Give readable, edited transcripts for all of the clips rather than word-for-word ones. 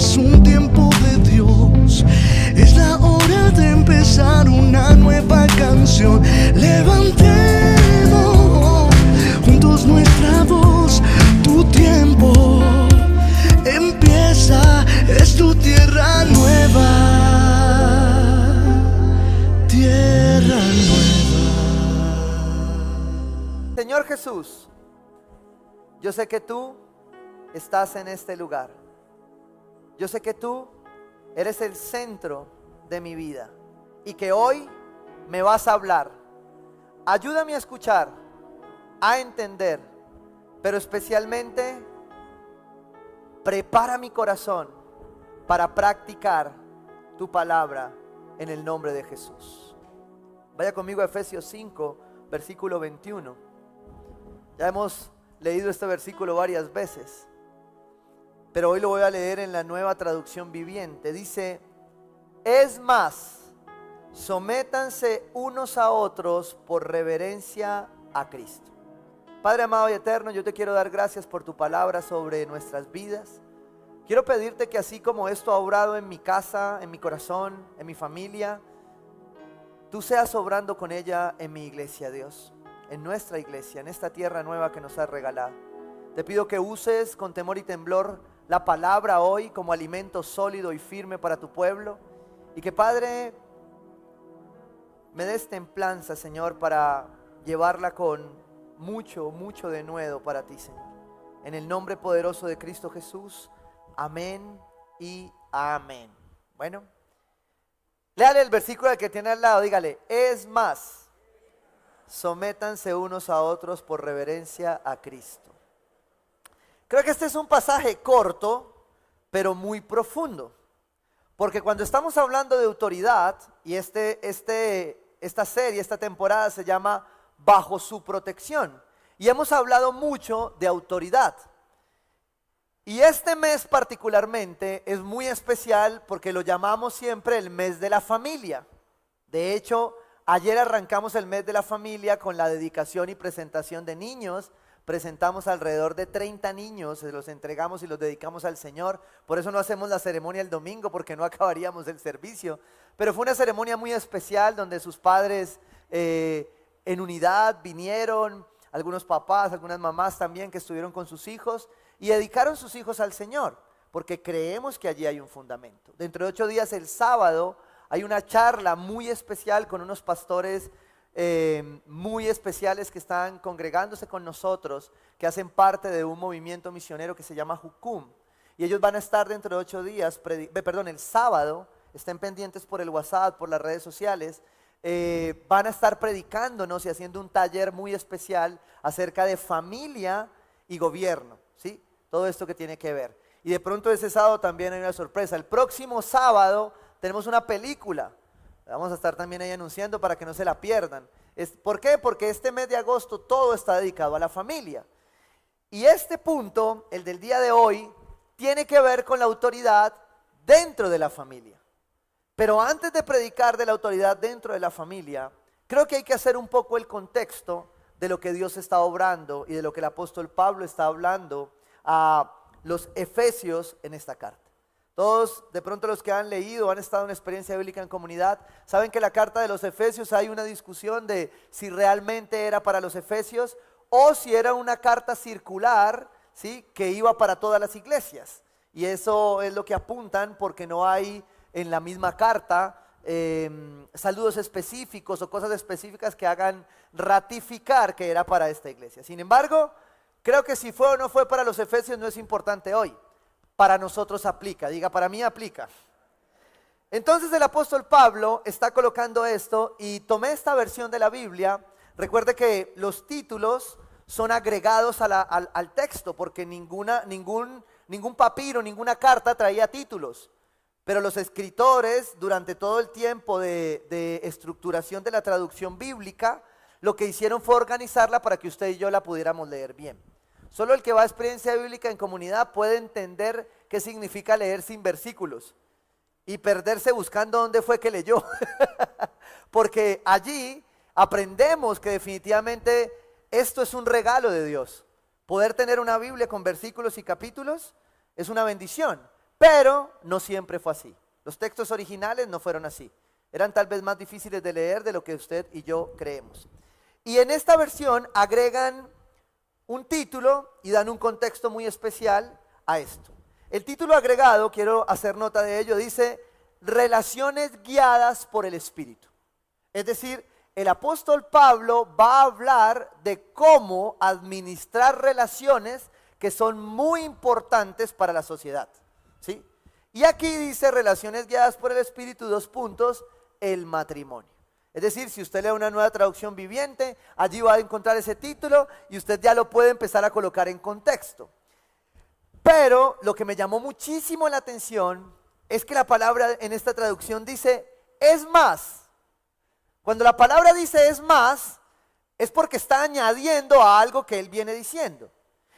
es un tiempo de Dios. Es la hora de empezar una nueva canción. Levantemos juntos nuestra voz. Tu tiempo empieza, es tu tierra nueva. Tierra nueva. Señor Jesús, yo sé que tú estás en este lugar. Yo sé que tú eres el centro de mi vida y que hoy me vas a hablar. Ayúdame a escuchar, a entender, pero especialmente prepara mi corazón para practicar tu palabra en el nombre de Jesús. Vaya conmigo a Efesios 5, versículo 21. Ya hemos leído este versículo varias veces, pero hoy lo voy a leer en la Nueva Traducción Viviente. Dice: es más, sométanse unos a otros por reverencia a Cristo. Padre amado y eterno, yo te quiero dar gracias por tu palabra sobre nuestras vidas. Quiero pedirte que así como esto ha obrado en mi casa, en mi corazón, en mi familia, tú seas obrando con ella en mi iglesia, Dios, en nuestra iglesia, en esta tierra nueva que nos has regalado. Te pido que uses con temor y temblor la palabra hoy como alimento sólido y firme para tu pueblo, y que, Padre, me des templanza, Señor, para llevarla con mucho denuedo para ti, Señor. En el nombre poderoso de Cristo Jesús, amén y amén. Bueno, léale el versículo al que tiene al lado, dígale: es más, sométanse unos a otros por reverencia a Cristo. Creo que este es un pasaje corto, pero muy profundo. Porque cuando estamos hablando de autoridad, y esta serie, esta temporada se llama Bajo su protección, y hemos hablado mucho de autoridad. Y este mes particularmente es muy especial porque lo llamamos siempre el mes de la familia. De hecho, ayer arrancamos el mes de la familia con la dedicación y presentación de niños. Presentamos alrededor de 30 niños, se los entregamos y los dedicamos al Señor. Por eso no hacemos la ceremonia el domingo, porque no acabaríamos el servicio. Pero fue una ceremonia muy especial donde sus padres en unidad vinieron, algunos papás, algunas mamás también que estuvieron con sus hijos y dedicaron sus hijos al Señor, porque creemos que allí hay un fundamento. Dentro de 8 días, el sábado, hay una charla muy especial con unos pastores muy especiales que están congregándose con nosotros, que hacen parte de un movimiento misionero que se llama Jucum, y ellos van a estar dentro de 8 días, el sábado. Estén pendientes por el WhatsApp, por las redes sociales. Van a estar predicándonos y haciendo un taller muy especial acerca de familia y gobierno, ¿sí? Todo esto que tiene que ver. Y de pronto ese sábado también hay una sorpresa. El próximo sábado tenemos una película. Vamos a estar también ahí anunciando para que no se la pierdan. ¿Por qué? Porque este mes de agosto todo está dedicado a la familia. Y este punto, el del día de hoy, tiene que ver con la autoridad dentro de la familia. Pero antes de predicar de la autoridad dentro de la familia, creo que hay que hacer un poco el contexto de lo que Dios está obrando y de lo que el apóstol Pablo está hablando a los efesios en esta carta. Todos, de pronto los que han leído, han estado en experiencia bíblica en comunidad, saben que la carta de los Efesios hay una discusión de si realmente era para los Efesios o si era una carta circular, ¿sí?, que iba para todas las iglesias. Y eso es lo que apuntan, porque no hay en la misma carta saludos específicos o cosas específicas que hagan ratificar que era para esta iglesia. Sin embargo, creo que si fue o no fue para los Efesios no es importante hoy. Para nosotros aplica, diga, para mí aplica. Entonces el apóstol Pablo está colocando esto, y tomé esta versión de la Biblia. Recuerde que los títulos son agregados al texto, porque ningún papiro, ninguna carta traía títulos. Pero los escritores, durante todo el tiempo de estructuración de la traducción bíblica, lo que hicieron fue organizarla para que usted y yo la pudiéramos leer bien. Solo el que va a experiencia bíblica en comunidad puede entender qué significa leer sin versículos y perderse buscando dónde fue que leyó. Porque allí aprendemos que definitivamente esto es un regalo de Dios. Poder tener una Biblia con versículos y capítulos es una bendición, Pero no siempre fue así. Los textos originales no fueron así. Eran tal vez más difíciles de leer de lo que usted y yo creemos. Y en esta versión agregan un título y dan un contexto muy especial a esto. El título agregado, quiero hacer nota de ello, dice Relaciones guiadas por el Espíritu. Es decir, el apóstol Pablo va a hablar de cómo administrar relaciones que son muy importantes para la sociedad, ¿sí? Y aquí dice relaciones guiadas por el Espíritu, el matrimonio. Es decir, si usted lee una nueva traducción viviente, allí va a encontrar ese título y usted ya lo puede empezar a colocar en contexto. Pero lo que me llamó muchísimo la atención es que la palabra en esta traducción dice, es más. Cuando la palabra dice es más, es porque está añadiendo a algo que él viene diciendo.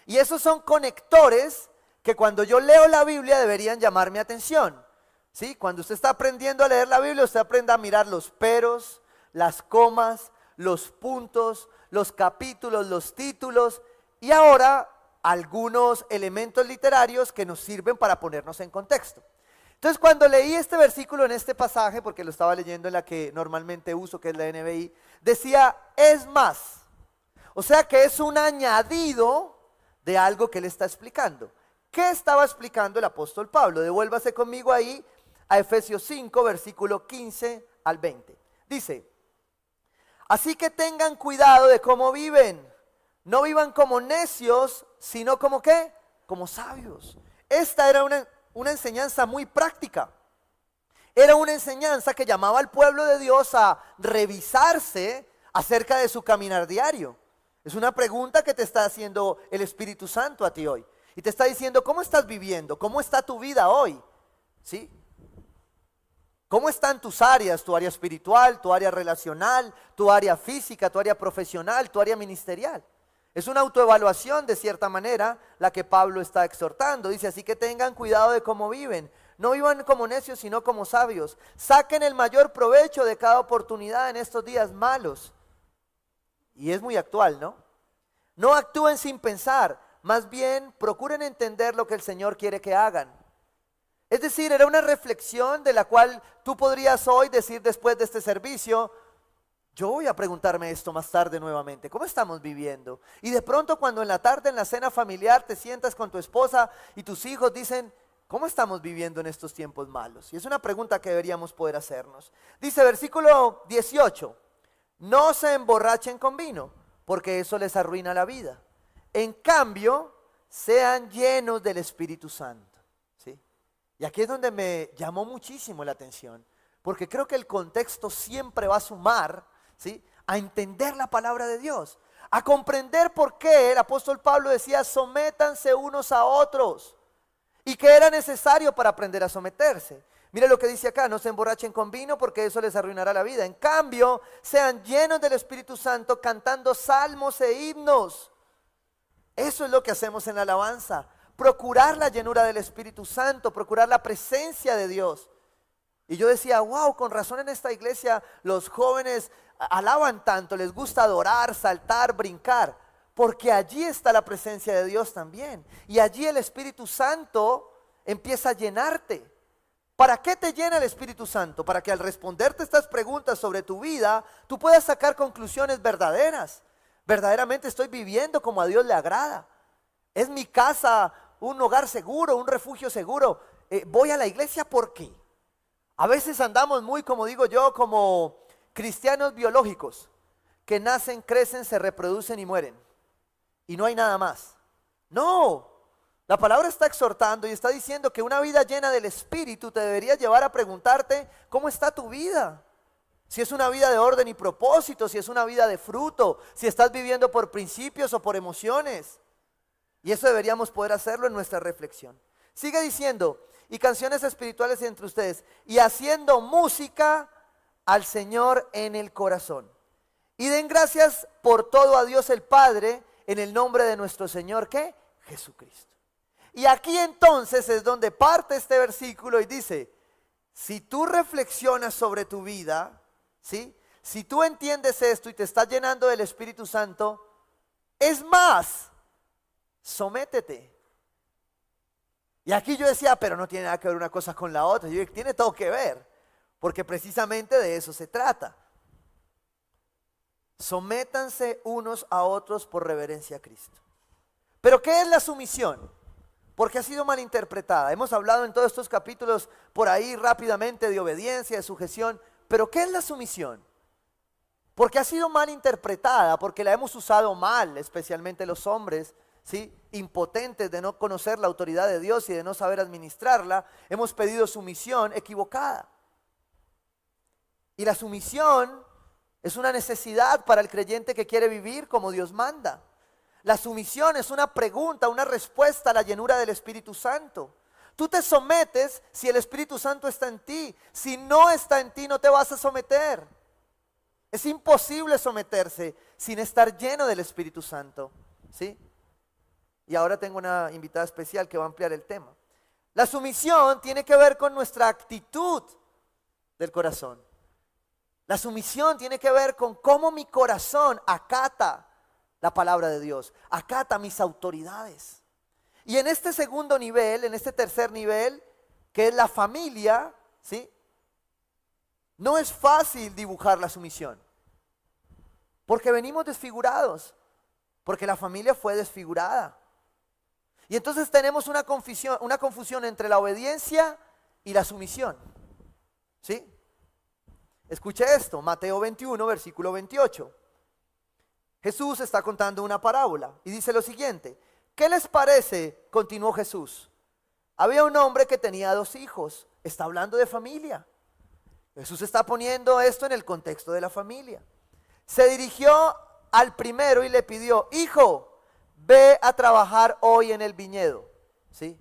Y esos son conectores que cuando yo leo la Biblia deberían llamar mi atención. ¿Sí? Cuando usted está aprendiendo a leer la Biblia, usted aprenda a mirar los peros, las comas, los puntos, los capítulos, los títulos y ahora algunos elementos literarios que nos sirven para ponernos en contexto. Entonces, cuando leí este versículo en este pasaje, porque lo estaba leyendo en la que normalmente uso, que es la NBI, decía, es más. O sea que es un añadido de algo que él está explicando. ¿Qué estaba explicando el apóstol Pablo? Devuélvase conmigo ahí a Efesios 5, versículo 15 al 20. Dice, así que tengan cuidado de cómo viven. No vivan como necios, sino como ¿qué? Como sabios. Esta era una enseñanza muy práctica. Era una enseñanza que llamaba al pueblo de Dios a revisarse acerca de su caminar diario. Es una pregunta que te está haciendo el Espíritu Santo a ti hoy. Y te está diciendo, ¿cómo estás viviendo? ¿Cómo está tu vida hoy? ¿Sí? ¿Cómo están tus áreas? Tu área espiritual, tu área relacional, tu área física, tu área profesional, tu área ministerial. Es una autoevaluación de cierta manera la que Pablo está exhortando. Dice, así que tengan cuidado de cómo viven. No vivan como necios, sino como sabios. Saquen el mayor provecho de cada oportunidad en estos días malos. Y es muy actual, ¿no? No actúen sin pensar, más bien procuren entender lo que el Señor quiere que hagan. Es decir, era una reflexión de la cual tú podrías hoy decir después de este servicio, yo voy a preguntarme esto más tarde nuevamente, ¿cómo estamos viviendo? Y de pronto cuando en la tarde en la cena familiar te sientas con tu esposa y tus hijos dicen, ¿cómo estamos viviendo en estos tiempos malos? Y es una pregunta que deberíamos poder hacernos. Dice versículo 18, no se emborrachen con vino, porque eso les arruina la vida. En cambio, sean llenos del Espíritu Santo. ¿Sí? Y aquí es donde me llamó muchísimo la atención, porque creo que el contexto siempre va a sumar, ¿sí?, a entender la palabra de Dios, a comprender por qué el apóstol Pablo decía, sométanse unos a otros, y que era necesario para aprender a someterse. Mire lo que dice acá, no se emborrachen con vino porque eso les arruinará la vida. En cambio, sean llenos del Espíritu Santo cantando salmos e himnos. Eso es lo que hacemos en la alabanza, procurar la llenura del Espíritu Santo, procurar la presencia de Dios. Y yo decía, wow, con razón en esta iglesia los jóvenes alaban tanto, les gusta adorar, saltar, brincar, porque allí está la presencia de Dios también. Y allí el Espíritu Santo empieza a llenarte. ¿Para qué te llena el Espíritu Santo? Para que al responderte estas preguntas sobre tu vida, tú puedas sacar conclusiones verdaderas. Verdaderamente estoy viviendo como a Dios le agrada. ¿Es mi casa un hogar seguro, un refugio seguro? ¿Voy a la iglesia por qué? A veces andamos muy, como digo yo, como cristianos biológicos, que nacen, crecen, se reproducen y mueren. Y no hay nada más. No, la palabra está exhortando y está diciendo que una vida llena del Espíritu te debería llevar a preguntarte, ¿cómo está tu vida? Si es una vida de orden y propósito, si es una vida de fruto, si estás viviendo por principios o por emociones. Y eso deberíamos poder hacerlo en nuestra reflexión. Sigue diciendo, y canciones espirituales entre ustedes, y haciendo música al Señor en el corazón. Y den gracias por todo a Dios el Padre, en el nombre de nuestro Señor, ¿qué? Jesucristo. Y aquí entonces es donde parte este versículo y dice, si tú reflexionas sobre tu vida, ¿sí?, si tú entiendes esto y te estás llenando del Espíritu Santo, es más, sométete. Y aquí yo decía, pero no tiene nada que ver una cosa con la otra. Yo dije, tiene todo que ver, porque precisamente de eso se trata. Sométanse unos a otros por reverencia a Cristo. Pero ¿qué es la sumisión? Porque ha sido malinterpretada. Hemos hablado en todos estos capítulos por ahí rápidamente de obediencia, de sujeción. Pero ¿qué es la sumisión? Porque ha sido malinterpretada, porque la hemos usado mal, especialmente los hombres, ¿sí? Impotentes de no conocer la autoridad de Dios y de no saber administrarla. Hemos pedido sumisión equivocada. Y la sumisión es una necesidad para el creyente que quiere vivir como Dios manda. La sumisión es una pregunta, una respuesta a la llenura del Espíritu Santo. Tú te sometes si el Espíritu Santo está en ti. Si no está en ti, no te vas a someter. Es imposible someterse sin estar lleno del Espíritu Santo, ¿sí? Y ahora tengo una invitada especial que va a ampliar el tema. La sumisión tiene que ver con nuestra actitud del corazón. La sumisión tiene que ver con cómo mi corazón acata la palabra de Dios, acata mis autoridades. Y en este segundo nivel, en este tercer nivel, que es la familia, ¿sí? No es fácil dibujar la sumisión, porque venimos desfigurados, porque la familia fue desfigurada. Y entonces tenemos una confusión entre la obediencia y la sumisión, ¿sí? Escuche esto, Mateo 21, versículo 28. Jesús está contando una parábola y dice lo siguiente. ¿Qué les parece? Continuó Jesús. Había un hombre que tenía 2 hijos. Está hablando de familia. Jesús está poniendo esto en el contexto de la familia. Se dirigió al primero y le pidió, hijo, ve a trabajar hoy en el viñedo. ¿Sí?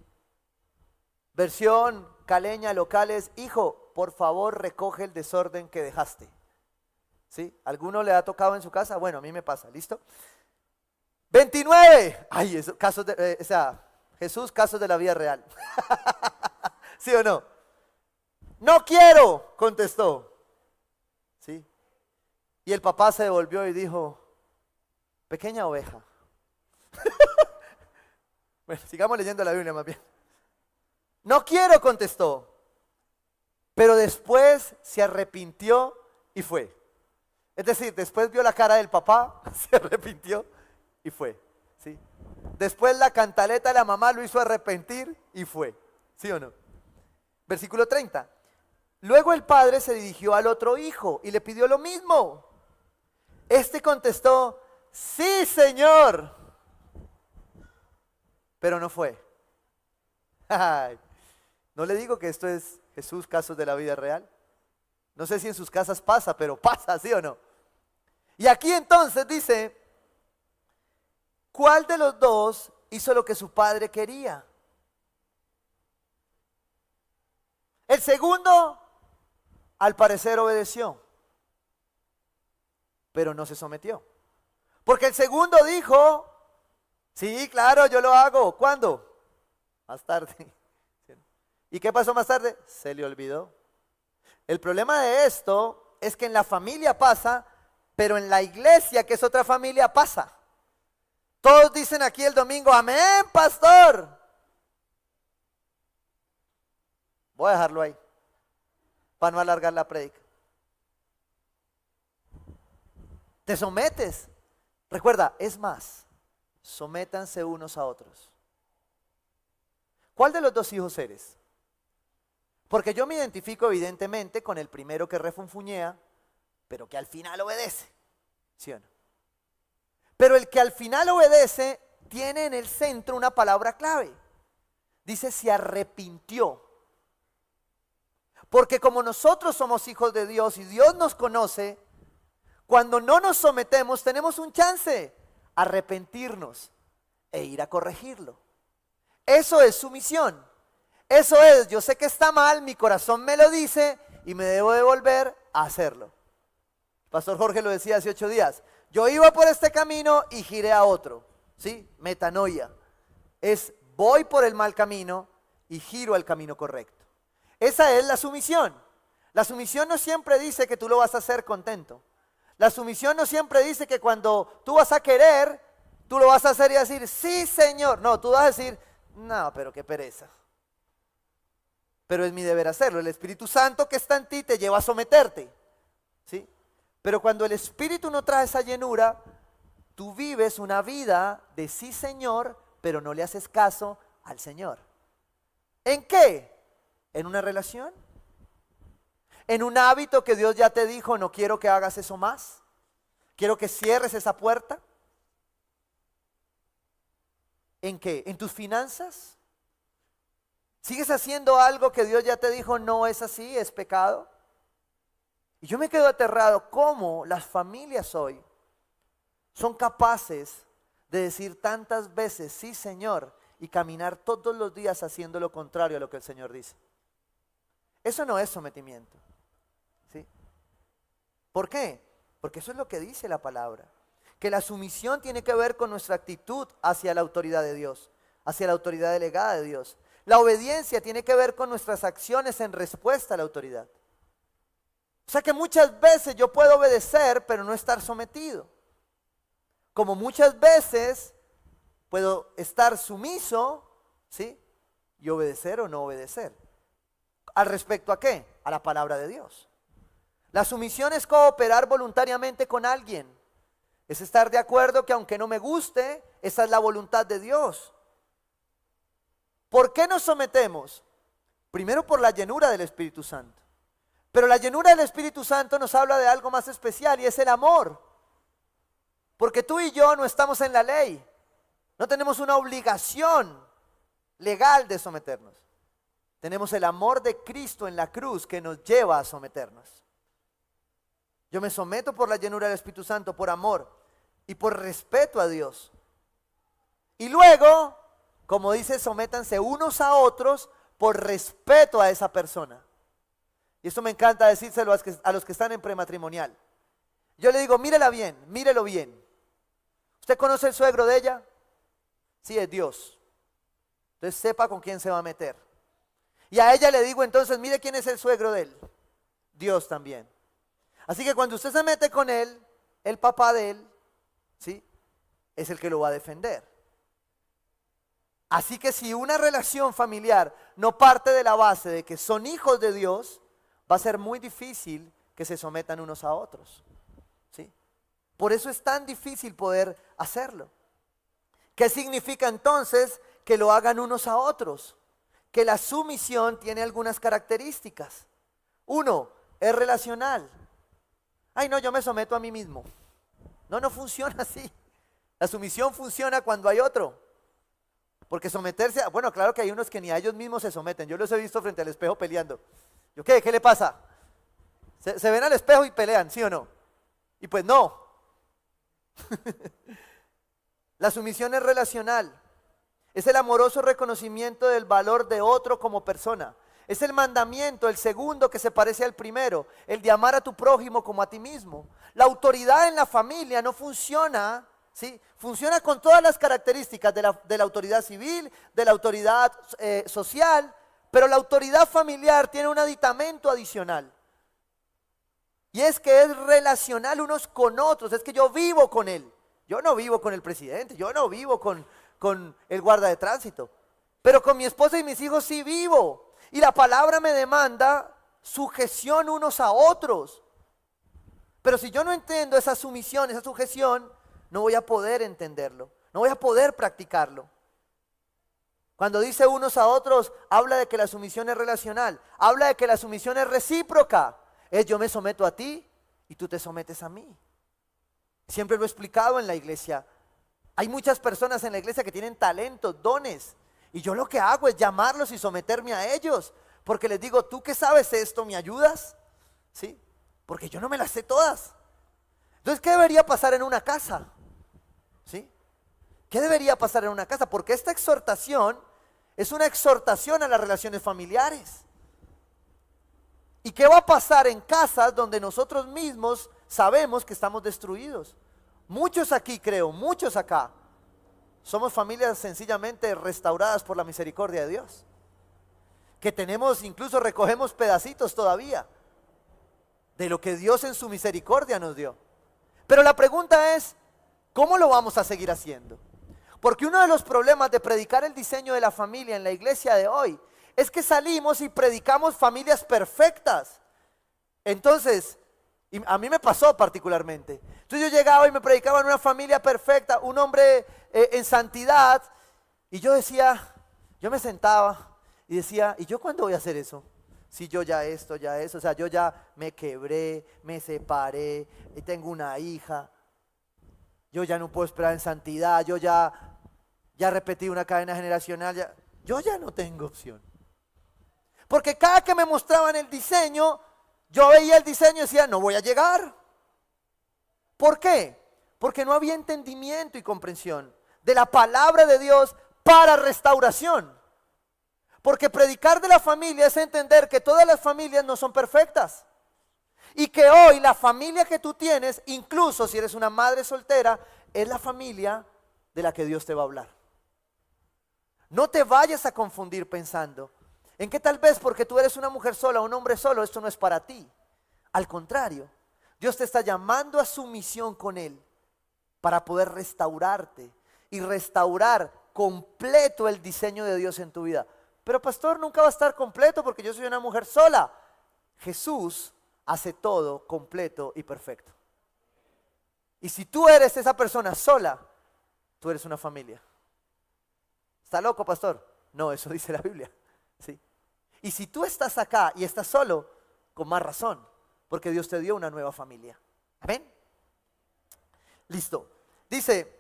Versión caleña local es, hijo, por favor recoge el desorden que dejaste. ¿Sí? ¿Alguno le ha tocado en su casa? Bueno, a mí me pasa, ¿listo? 29. Ay, eso, casos de, Jesús, casos de la vida real. ¿Sí o no? No quiero, contestó. ¿Sí? Y el papá se devolvió y dijo, pequeña oveja. Bueno, sigamos leyendo la Biblia más bien. No quiero, contestó. Pero después se arrepintió y fue. Es decir, después vio la cara del papá, se arrepintió y fue. ¿Sí? Después la cantaleta de la mamá lo hizo arrepentir y fue. ¿Sí o no? Versículo 30. Luego el padre se dirigió al otro hijo y le pidió lo mismo. Este contestó, sí, Señor. Pero no fue. Ay, no le digo que esto es Jesús, casos de la vida real. No sé si en sus casas pasa, pero pasa, ¿sí o no? Y aquí entonces dice, ¿cuál de los dos hizo lo que su padre quería? El segundo, al parecer, obedeció, pero no se sometió. Porque el segundo dijo, sí, claro, yo lo hago. ¿Cuándo? Más tarde. ¿Y qué pasó más tarde? Se le olvidó. El problema de esto es que en la familia pasa, pero en la iglesia, que es otra familia, pasa. Todos dicen aquí el domingo, amén, pastor. Voy a dejarlo ahí, para no alargar la prédica. Te sometes. Recuerda, es más, sométanse unos a otros. ¿Cuál de los 2 hijos eres? Porque yo me identifico evidentemente con el primero que refunfuñea, pero que al final obedece. ¿Sí o no? Pero el que al final obedece tiene en el centro una palabra clave. Dice, se arrepintió. Porque como nosotros somos hijos de Dios y Dios nos conoce, cuando no nos sometemos tenemos un chance, arrepentirnos e ir a corregirlo. Eso es sumisión. Eso es, yo sé que está mal, mi corazón me lo dice y me debo devolver a hacerlo. Pastor Jorge lo decía hace 8 días. Yo iba por este camino y giré a otro. ¿Sí? Metanoia. Es voy por el mal camino y giro al camino correcto. Esa es la sumisión. La sumisión no siempre dice que tú lo vas a hacer contento. La sumisión no siempre dice que cuando tú vas a querer, tú lo vas a hacer y decir, sí, Señor. No, tú vas a decir, no, pero qué pereza. pero es mi deber hacerlo. El Espíritu Santo que está en ti te lleva a someterte, ¿sí? Pero cuando el Espíritu no trae esa llenura, tú vives una vida de sí, Señor, pero no le haces caso al Señor. ¿En qué? ¿En una relación? ¿En un hábito que Dios ya te dijo, no quiero que hagas eso más? ¿Quiero que cierres esa puerta? ¿En qué? ¿En tus finanzas? ¿Sigues haciendo algo que Dios ya te dijo, no es así, es pecado? Y yo me quedo aterrado cómo las familias hoy son capaces de decir tantas veces, sí, Señor, y caminar todos los días haciendo lo contrario a lo que el Señor dice. Eso no es sometimiento, ¿sí? ¿Por qué? Porque eso es lo que dice la palabra. Que la sumisión tiene que ver con nuestra actitud hacia la autoridad de Dios, hacia la autoridad delegada de Dios. La obediencia tiene que ver con nuestras acciones en respuesta a la autoridad. O sea que muchas veces yo puedo obedecer, pero no estar sometido. Como muchas veces puedo estar sumiso, ¿sí? Y obedecer o no obedecer. ¿Al respecto a qué? A la palabra de Dios. La sumisión es cooperar voluntariamente con alguien. Es estar de acuerdo que aunque no me guste, esa es la voluntad de Dios. ¿Por qué nos sometemos? Primero por la llenura del Espíritu Santo. Pero la llenura del Espíritu Santo nos habla de algo más especial y es el amor. Porque tú y yo no estamos en la ley. No tenemos una obligación legal de someternos. Tenemos el amor de Cristo en la cruz que nos lleva a someternos. Yo me someto por la llenura del Espíritu Santo, por amor y por respeto a Dios. Y luego, como dice, sométanse unos a otros por respeto a esa persona. Y esto me encanta decírselo a los que están en prematrimonial. Yo le digo, mírela bien, mírelo bien. ¿Usted conoce el suegro de ella? Sí, es Dios. Entonces sepa con quién se va a meter. Y a ella le digo entonces, mire quién es el suegro de él. Dios también. Así que cuando usted se mete con él, el papá de él, ¿sí? Es el que lo va a defender. Así que si una relación familiar no parte de la base de que son hijos de Dios, va a ser muy difícil que se sometan unos a otros, ¿sí? Por eso es tan difícil poder hacerlo. ¿Qué significa entonces que lo hagan unos a otros? Que la sumisión tiene algunas características. Uno, es relacional. Ay, no, yo me someto a mí mismo. No, no funciona así. La sumisión funciona cuando hay otro. Porque someterse, bueno, claro que hay unos que ni a ellos mismos se someten. Yo los he visto frente al espejo peleando. ¿Yo qué? ¿Qué le pasa? Se ven al espejo y pelean, ¿sí o no? Y pues no. La sumisión es relacional. Es el amoroso reconocimiento del valor de otro como persona. Es el mandamiento, el segundo que se parece al primero, el de amar a tu prójimo como a ti mismo. La autoridad en la familia no funciona, ¿sí? Funciona con todas las características de la autoridad civil, de la autoridad social, pero la autoridad familiar tiene un aditamento adicional. Y es que es relacional unos con otros, es que yo vivo con él. Yo no vivo con el presidente, yo no vivo con el guarda de tránsito, pero con mi esposa y mis hijos sí vivo. Y la palabra me demanda sujeción unos a otros. Pero si yo no entiendo esa sumisión, esa sujeción, no voy a poder entenderlo, no voy a poder practicarlo. Cuando dice unos a otros, habla de que la sumisión es relacional, habla de que la sumisión es recíproca. Es yo me someto a ti y tú te sometes a mí. Siempre lo he explicado en la iglesia. Hay muchas personas en la iglesia que tienen talentos, dones, y yo lo que hago es llamarlos y someterme a ellos, porque les digo, tú que sabes esto, ¿me ayudas? ¿Sí? Porque yo no me las sé todas. Entonces, ¿qué debería pasar en una casa? ¿Sí? ¿Qué debería pasar en una casa? Porque esta exhortación es una exhortación a las relaciones familiares. ¿Y qué va a pasar en casas donde nosotros mismos sabemos que estamos destruidos? Muchos aquí creo, muchos acá, somos familias sencillamente restauradas por la misericordia de Dios. Que tenemos, incluso recogemos pedacitos todavía de lo que Dios en su misericordia nos dio. Pero la pregunta es, ¿cómo lo vamos a seguir haciendo? Porque uno de los problemas de predicar el diseño de la familia en la iglesia de hoy es que salimos y predicamos familias perfectas. Entonces, y a mí me pasó particularmente. Entonces yo llegaba y me predicaba en una familia perfecta, un hombre en santidad, y yo decía, yo me sentaba y decía, ¿y yo cuándo voy a hacer eso? Si yo ya esto, ya eso, o sea, yo ya me quebré, me separé, y tengo una hija, yo ya no puedo esperar en santidad, yo ya repetí una cadena generacional, yo ya no tengo opción. Porque cada que me mostraban el diseño, yo veía el diseño y decía, no voy a llegar. ¿Por qué? Porque no había entendimiento y comprensión de la palabra de Dios para restauración. Porque predicar de la familia es entender que todas las familias no son perfectas. Y que hoy la familia que tú tienes, incluso si eres una madre soltera, es la familia de la que Dios te va a hablar. No te vayas a confundir pensando en que tal vez porque tú eres una mujer sola o un hombre solo, esto no es para ti. Al contrario, Dios te está llamando a su misión con Él para poder restaurarte y restaurar completo el diseño de Dios en tu vida. Pero pastor, nunca va a estar completo porque yo soy una mujer sola. Jesús hace todo completo y perfecto. Y si tú eres esa persona sola, tú eres una familia. ¿Está loco, pastor? No, eso dice la Biblia. ¿Sí? Y si tú estás acá y estás solo, con más razón, porque Dios te dio una nueva familia. ¿Amén? Listo. Dice,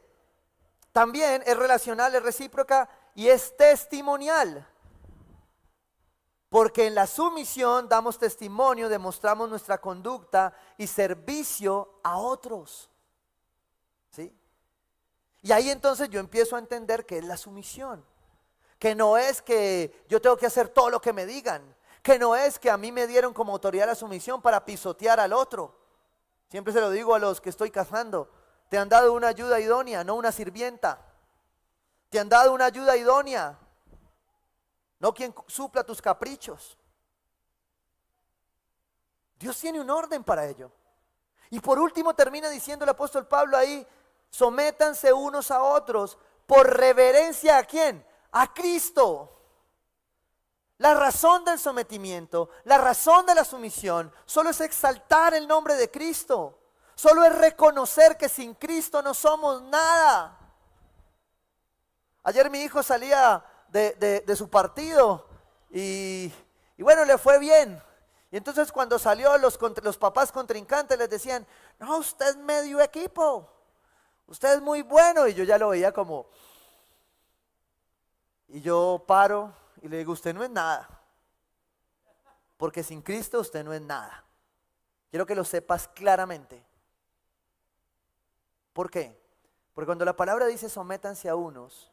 también es relacional, es recíproca y es testimonial. Porque en la sumisión damos testimonio, demostramos nuestra conducta y servicio a otros. ¿Sí? Y ahí entonces yo empiezo a entender qué es la sumisión. Que no es que yo tengo que hacer todo lo que me digan. Que no es que a mí me dieron como autoridad la sumisión para pisotear al otro. Siempre se lo digo a los que estoy casando. Te han dado una ayuda idónea, no una sirvienta. Te han dado una ayuda idónea, no quien supla tus caprichos. Dios tiene un orden para ello. Y por último termina diciendo el apóstol Pablo ahí, sométanse unos a otros por reverencia ¿a quién? A Cristo. La razón del sometimiento, la razón de la sumisión, solo es exaltar el nombre de Cristo. Solo es reconocer que sin Cristo no somos nada. Ayer mi hijo salía de su partido y bueno, le fue bien. Y entonces cuando salió los papás contrincantes les decían, no, usted es medio equipo, usted es muy bueno. Y yo ya lo veía como, y yo paro y le digo, usted no es nada, porque sin Cristo usted no es nada. Quiero que lo sepas claramente. ¿Por qué? Porque cuando la palabra dice sométanse a unos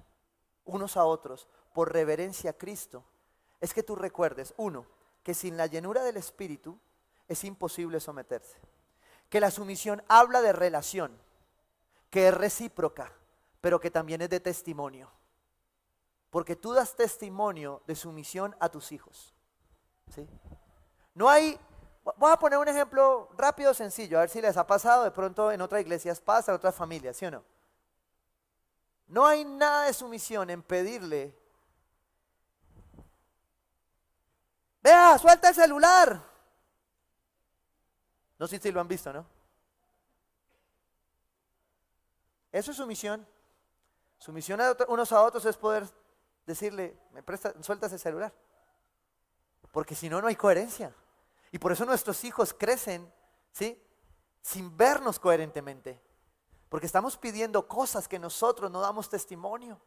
a otros, por reverencia a Cristo, es que tú recuerdes, uno, que sin la llenura del Espíritu es imposible someterse. Que la sumisión habla de relación, que es recíproca, pero que también es de testimonio. Porque tú das testimonio de sumisión a tus hijos. ¿Sí? No hay, voy a poner un ejemplo rápido, sencillo, a ver si les ha pasado, de pronto en otras iglesias pasa, en otras familias, ¿sí o no? No hay nada de sumisión en pedirle, vea, suelta el celular. No sé si lo han visto, ¿no? Eso es sumisión. Sumisión a unos a otros es poder decirle, suelta ese celular. Porque si no, no hay coherencia. Y por eso nuestros hijos crecen, ¿sí?, sin vernos coherentemente. Porque estamos pidiendo cosas que nosotros no damos testimonio.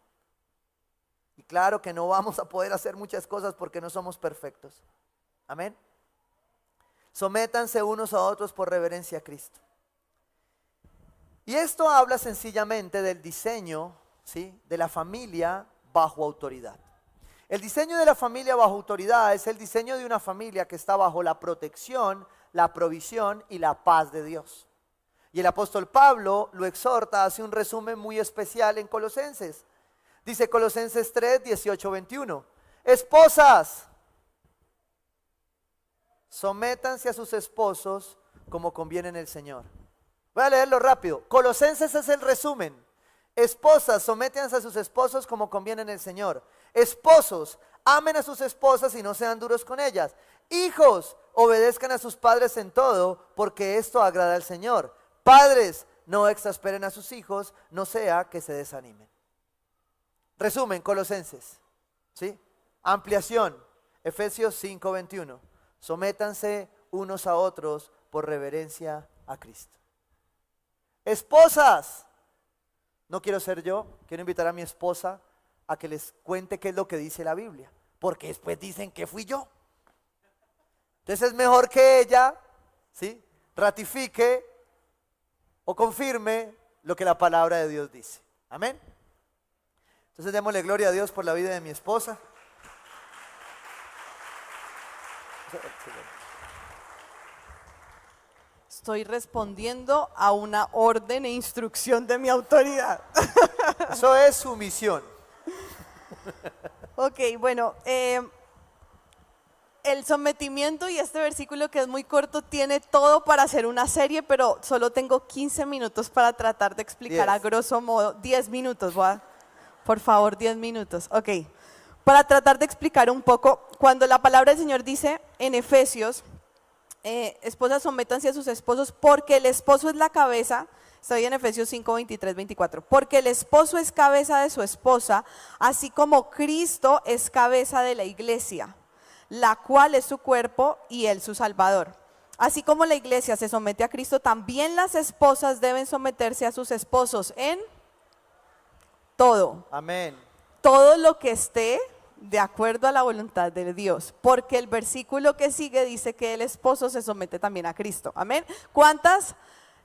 Y claro que no vamos a poder hacer muchas cosas porque no somos perfectos. Amén. Sométanse unos a otros por reverencia a Cristo. Y esto habla sencillamente del diseño, ¿sí?, de la familia bajo autoridad. El diseño de la familia bajo autoridad es el diseño de una familia que está bajo la protección, la provisión y la paz de Dios. Y el apóstol Pablo lo exhorta, hace un resumen muy especial en Colosenses. Dice Colosenses 3, 18, 21. Esposas, sométanse a sus esposos como conviene en el Señor. Voy a leerlo rápido. Colosenses es el resumen. Esposas, sométanse a sus esposos como conviene en el Señor. Esposos, Amen a sus esposas y no sean duros con ellas. Hijos, obedezcan a sus padres en todo, porque esto agrada al Señor. Padres, no exasperen a sus hijos, no sea que se desanimen. Resumen, Colosenses, ¿sí? Ampliación, Efesios 5:21. Sométanse unos a otros por reverencia a Cristo. Esposas, no quiero ser yo, quiero invitar a mi esposa a que les cuente qué es lo que dice la Biblia, porque después dicen que fui yo. Entonces es mejor que ella, ¿sí?, ratifique o confirme lo que la palabra de Dios dice. Amén. Entonces démosle gloria a Dios por la vida de mi esposa. Estoy respondiendo a una orden e instrucción de mi autoridad. Eso es sumisión. Ok, bueno, el sometimiento y este versículo que es muy corto tiene todo para hacer una serie, pero solo tengo 15 minutos para tratar de explicar 10. a grosso modo. 10 minutos, por favor, 10 minutos. Ok, para tratar de explicar un poco, cuando la palabra del Señor dice en Efesios, esposas sométanse a sus esposos porque el esposo es la cabeza. Estoy en Efesios 5, 23, 24. Porque el esposo es cabeza de su esposa, así como Cristo es cabeza de la iglesia, la cual es su cuerpo y él su Salvador. Así como la iglesia se somete a Cristo, también las esposas deben someterse a sus esposos en todo. Amén. Todo lo que esté de acuerdo a la voluntad de Dios, porque el versículo que sigue dice que el esposo se somete también a Cristo. Amén. ¿Cuántas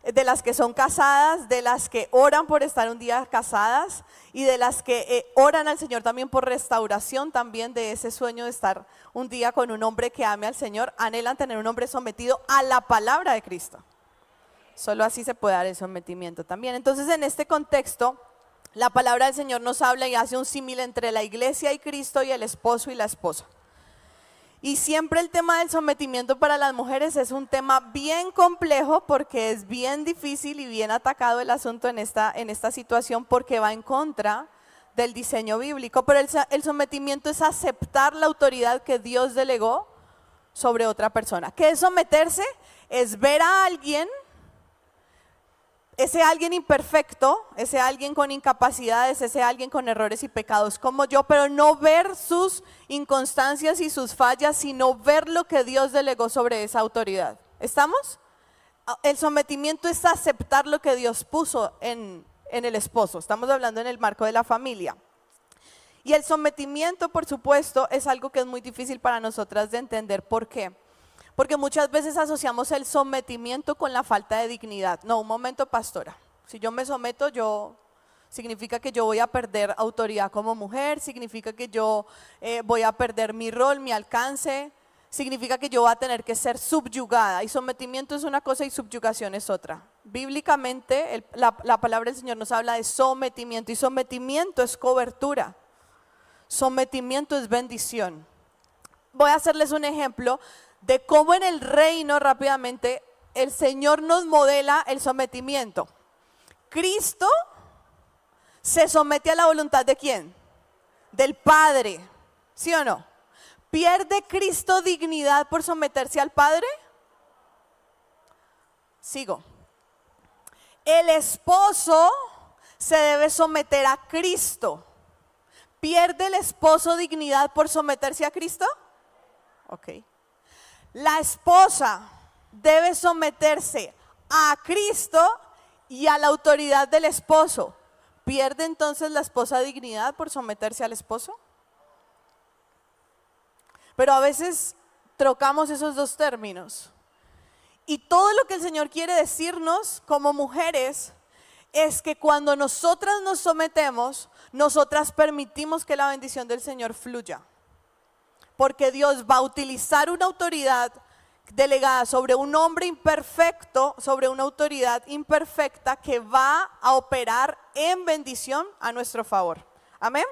de las que son casadas, de las que oran por estar un día casadas y de las que oran al Señor también por restauración también de ese sueño de estar un día con un hombre que ame al Señor, anhelan tener un hombre sometido a la palabra de Cristo? Solo así se puede dar el sometimiento también. Entonces, en este contexto, la palabra del Señor nos habla y hace un símil entre la iglesia y Cristo y el esposo y la esposa. Y siempre el tema del sometimiento para las mujeres es un tema bien complejo porque es bien difícil y bien atacado el asunto en esta situación porque va en contra del diseño bíblico. Pero el sometimiento es aceptar la autoridad que Dios delegó sobre otra persona. ¿Qué es someterse? Es ver a alguien, ese alguien imperfecto, ese alguien con incapacidades, ese alguien con errores y pecados como yo, pero no ver sus inconstancias y sus fallas, sino ver lo que Dios delegó sobre esa autoridad. ¿Estamos? El sometimiento es aceptar lo que Dios puso en el esposo. Estamos hablando en el marco de la familia. Y el sometimiento, por supuesto, es algo que es muy difícil para nosotras de entender. ¿Por qué? Porque muchas veces asociamos el sometimiento con la falta de dignidad. No, un momento, pastora. Si yo me someto, significa que yo voy a perder autoridad como mujer, significa que yo voy a perder mi rol, mi alcance, significa que yo voy a tener que ser subyugada. Y sometimiento es una cosa y subyugación es otra. Bíblicamente, la palabra del Señor nos habla de sometimiento y sometimiento es cobertura. Sometimiento es bendición. Voy a hacerles un ejemplo de cómo en el reino rápidamente el Señor nos modela el sometimiento. Cristo se somete a la voluntad ¿de quién? Del Padre, ¿sí o no? ¿Pierde Cristo dignidad por someterse al Padre? Sigo. El esposo se debe someter a Cristo. ¿Pierde el esposo dignidad por someterse a Cristo? Ok. La esposa debe someterse a Cristo y a la autoridad del esposo. ¿Pierde entonces la esposa dignidad por someterse al esposo? Pero a veces trocamos esos dos términos. Y todo lo que el Señor quiere decirnos como mujeres es que cuando nosotras nos sometemos, nosotras permitimos que la bendición del Señor fluya. Porque Dios va a utilizar una autoridad delegada sobre un hombre imperfecto, sobre una autoridad imperfecta que va a operar en bendición a nuestro favor. Amén.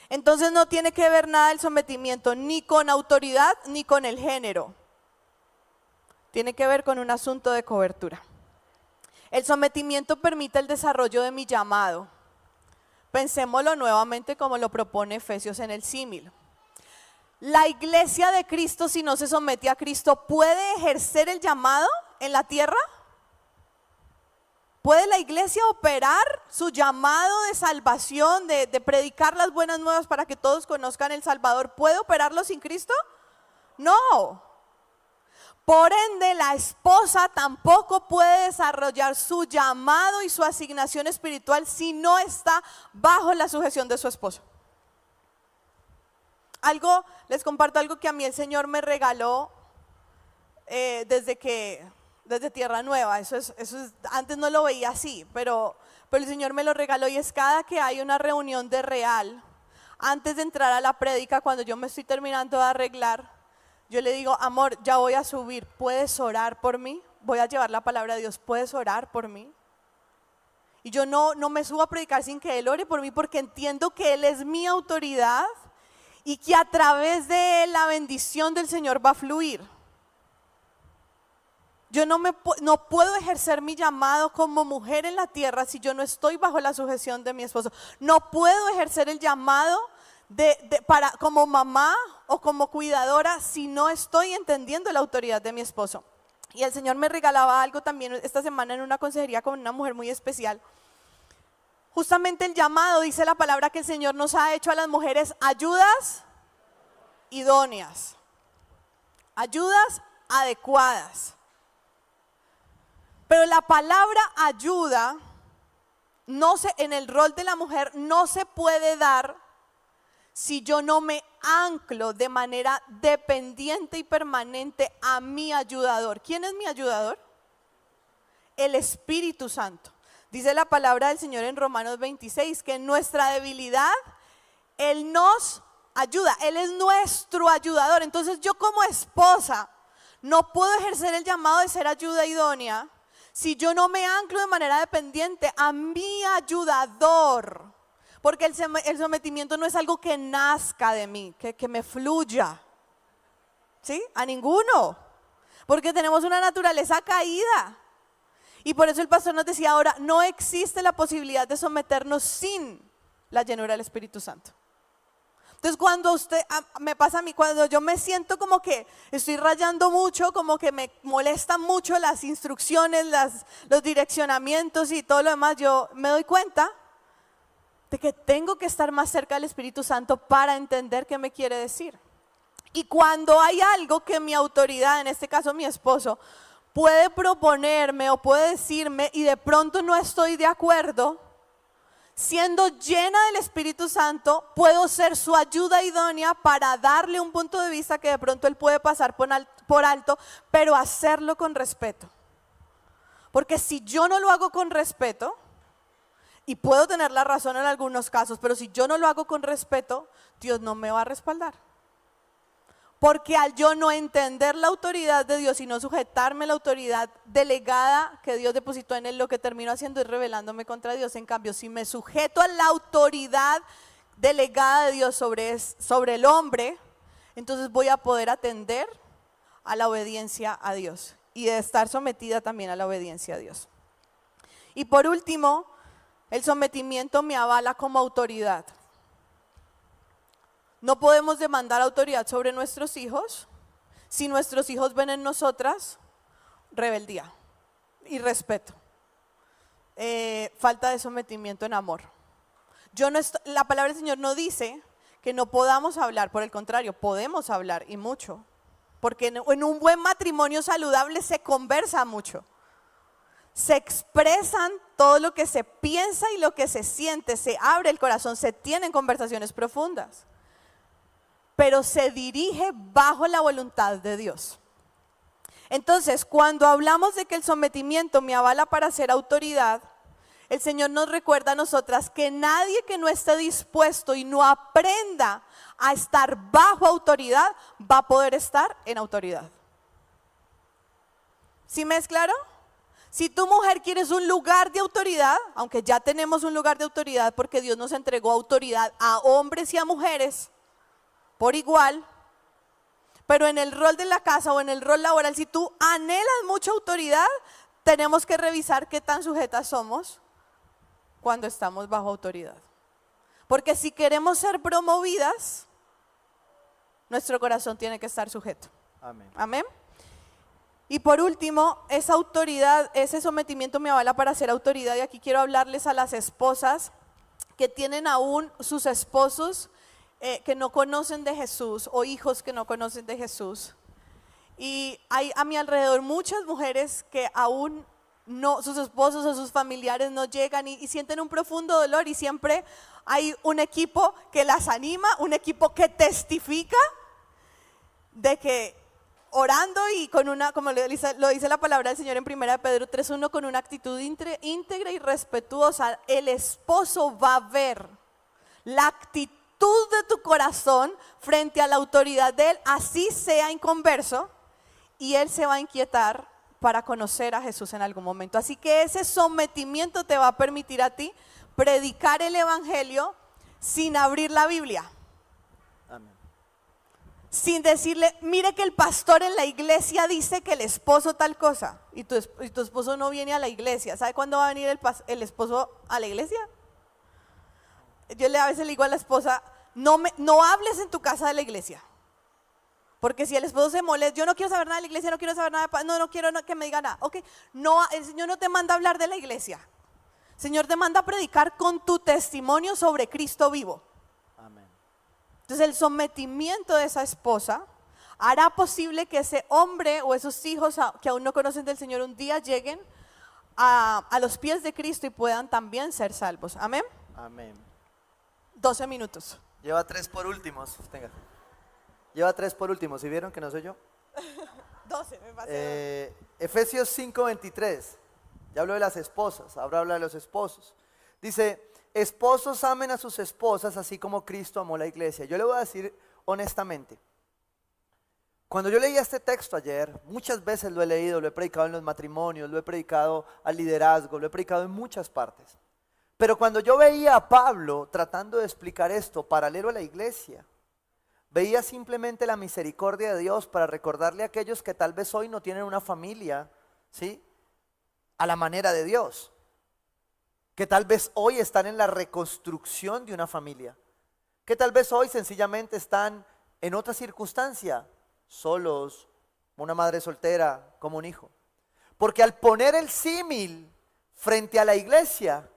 Entonces no tiene que ver nada el sometimiento ni con autoridad ni con el género. Tiene que ver con un asunto de cobertura. El sometimiento permite el desarrollo de mi llamado. Pensémoslo nuevamente como lo propone Efesios en el símil. la iglesia de Cristo, si no se somete a Cristo, puede ejercer el llamado en la tierra? ¿Puede la iglesia operar su llamado de salvación, de predicar las buenas nuevas para que todos conozcan el Salvador? ¿Puede operarlo sin Cristo? No. Por ende, la esposa tampoco puede desarrollar su llamado y su asignación espiritual si no está bajo la sujeción de su esposo. Les comparto algo que a mí el Señor me regaló desde Tierra Nueva. Eso es, antes no lo veía así, pero el Señor me lo regaló, y es cada que hay una reunión de real, antes de entrar a la prédica, cuando yo me estoy terminando de arreglar, yo le digo: amor, ya voy a subir, ¿puedes orar por mí? Voy a llevar la palabra de Dios, ¿puedes orar por mí? Y yo no me subo a predicar sin que Él ore por mí, porque entiendo que Él es mi autoridad y que a través de Él la bendición del Señor va a fluir. Yo no puedo ejercer mi llamado como mujer en la tierra si yo no estoy bajo la sujeción de mi esposo. No puedo ejercer el llamado como mamá o como cuidadora si no estoy entendiendo la autoridad de mi esposo. Y el Señor me regalaba algo también esta semana en una consejería con una mujer muy especial. Justamente el llamado, dice la palabra, que el Señor nos ha hecho a las mujeres ayudas idóneas, ayudas adecuadas. Pero la palabra ayuda en el rol de la mujer no se puede dar si yo no me anclo de manera dependiente y permanente a mi ayudador. ¿Quién es mi ayudador? El Espíritu Santo. Dice la palabra del Señor en Romanos 26 que en nuestra debilidad Él nos ayuda, Él es nuestro ayudador. Entonces yo como esposa no puedo ejercer el llamado de ser ayuda idónea si yo no me anclo de manera dependiente a mi ayudador. Porque el sometimiento no es algo que nazca de mí, que me fluya. ¿Sí? A ninguno. Porque tenemos una naturaleza caída. Y por eso el pastor nos decía ahora, no existe la posibilidad de someternos sin la llenura del Espíritu Santo. Entonces cuando me pasa a mí, cuando yo me siento como que estoy rayando mucho, como que me molestan mucho las instrucciones, los direccionamientos y todo lo demás, yo me doy cuenta de que tengo que estar más cerca del Espíritu Santo para entender qué me quiere decir. Y cuando hay algo que mi autoridad, en este caso mi esposo, puede proponerme o puede decirme y de pronto no estoy de acuerdo, siendo llena del Espíritu Santo, puedo ser su ayuda idónea para darle un punto de vista que de pronto él puede pasar por alto, pero hacerlo con respeto. Porque si yo no lo hago con respeto, y puedo tener la razón en algunos casos, pero si yo no lo hago con respeto, Dios no me va a respaldar. Porque al yo no entender la autoridad de Dios y no sujetarme a la autoridad delegada que Dios depositó en él, lo que termino haciendo es rebelándome contra Dios. En cambio, si me sujeto a la autoridad delegada de Dios sobre el hombre, entonces voy a poder atender a la obediencia a Dios y de estar sometida también a la obediencia a Dios. Y por último, el sometimiento me avala como autoridad. No podemos demandar autoridad sobre nuestros hijos si nuestros hijos ven en nosotras rebeldía, irrespeto, falta de sometimiento en amor. La palabra del Señor no dice que no podamos hablar, por el contrario, podemos hablar y mucho, porque en un buen matrimonio saludable se conversa mucho. Se expresan todo lo que se piensa y lo que se siente, se abre el corazón, se tienen conversaciones profundas, pero se dirige bajo la voluntad de Dios. Entonces, cuando hablamos de que el sometimiento me avala para ser autoridad, el Señor nos recuerda a nosotras que nadie que no esté dispuesto y no aprenda a estar bajo autoridad va a poder estar en autoridad. ¿Sí me es claro? Si tu mujer quieres un lugar de autoridad, aunque ya tenemos un lugar de autoridad porque Dios nos entregó autoridad a hombres y a mujeres por igual, pero en el rol de la casa o en el rol laboral, si tú anhelas mucha autoridad, tenemos que revisar qué tan sujetas somos cuando estamos bajo autoridad. Porque si queremos ser promovidas, nuestro corazón tiene que estar sujeto. Amén. Amén. Y por último, esa autoridad, ese sometimiento me avala para ser autoridad. Y aquí quiero hablarles a las esposas que tienen aún sus esposos que no conocen de Jesús, o hijos que no conocen de Jesús. Y hay a mi alrededor muchas mujeres que aún no, sus esposos o sus familiares no llegan y sienten un profundo dolor, y siempre hay un equipo que las anima, un equipo que testifica de que orando y con una, como lo dice la palabra del Señor en 1 Pedro 3:1, con una actitud íntegra y respetuosa, el esposo va a ver la actitud de tu corazón frente a la autoridad de él, así sea inconverso, y él se va a inquietar para conocer a Jesús en algún momento. Así que ese sometimiento te va a permitir a ti predicar el evangelio sin abrir la Biblia. Amén. Sin decirle, mire que el pastor en la iglesia dice que el esposo tal cosa, y tu esposo no viene a la iglesia. ¿Sabe cuándo va a venir el esposo a la iglesia? Yo a veces le digo a la esposa, no hables en tu casa de la iglesia. Porque si el esposo se molesta, yo no quiero saber nada de la iglesia, no quiero saber nada de no quiero que me diga nada. Ok, no, el Señor no te manda a hablar de la iglesia. El Señor te manda a predicar con tu testimonio sobre Cristo vivo. Amén. Entonces el sometimiento de esa esposa hará posible que ese hombre o esos hijos que aún no conocen del Señor un día lleguen a los pies de Cristo y puedan también ser salvos. Amén. Amén. 12 minutos. Lleva 3 por últimos. Tenga. Lleva 3 por últimos. ¿Sí vieron que no soy yo? 12, me pasé. Efesios 5:23. Ya habló de las esposas, ahora habla de los esposos. Dice, esposos amen a sus esposas así como Cristo amó la iglesia. Yo le voy a decir honestamente, cuando yo leía este texto ayer, muchas veces lo he leído, lo he predicado en los matrimonios, lo he predicado al liderazgo, lo he predicado en muchas partes. Pero cuando yo veía a Pablo tratando de explicar esto paralelo a la iglesia, veía simplemente la misericordia de Dios para recordarle a aquellos que tal vez hoy no tienen una familia, ¿sí?, a la manera de Dios, que tal vez hoy están en la reconstrucción de una familia, que tal vez hoy sencillamente están en otra circunstancia, solos, una madre soltera, como un hijo. Porque al poner el símil frente a la iglesia,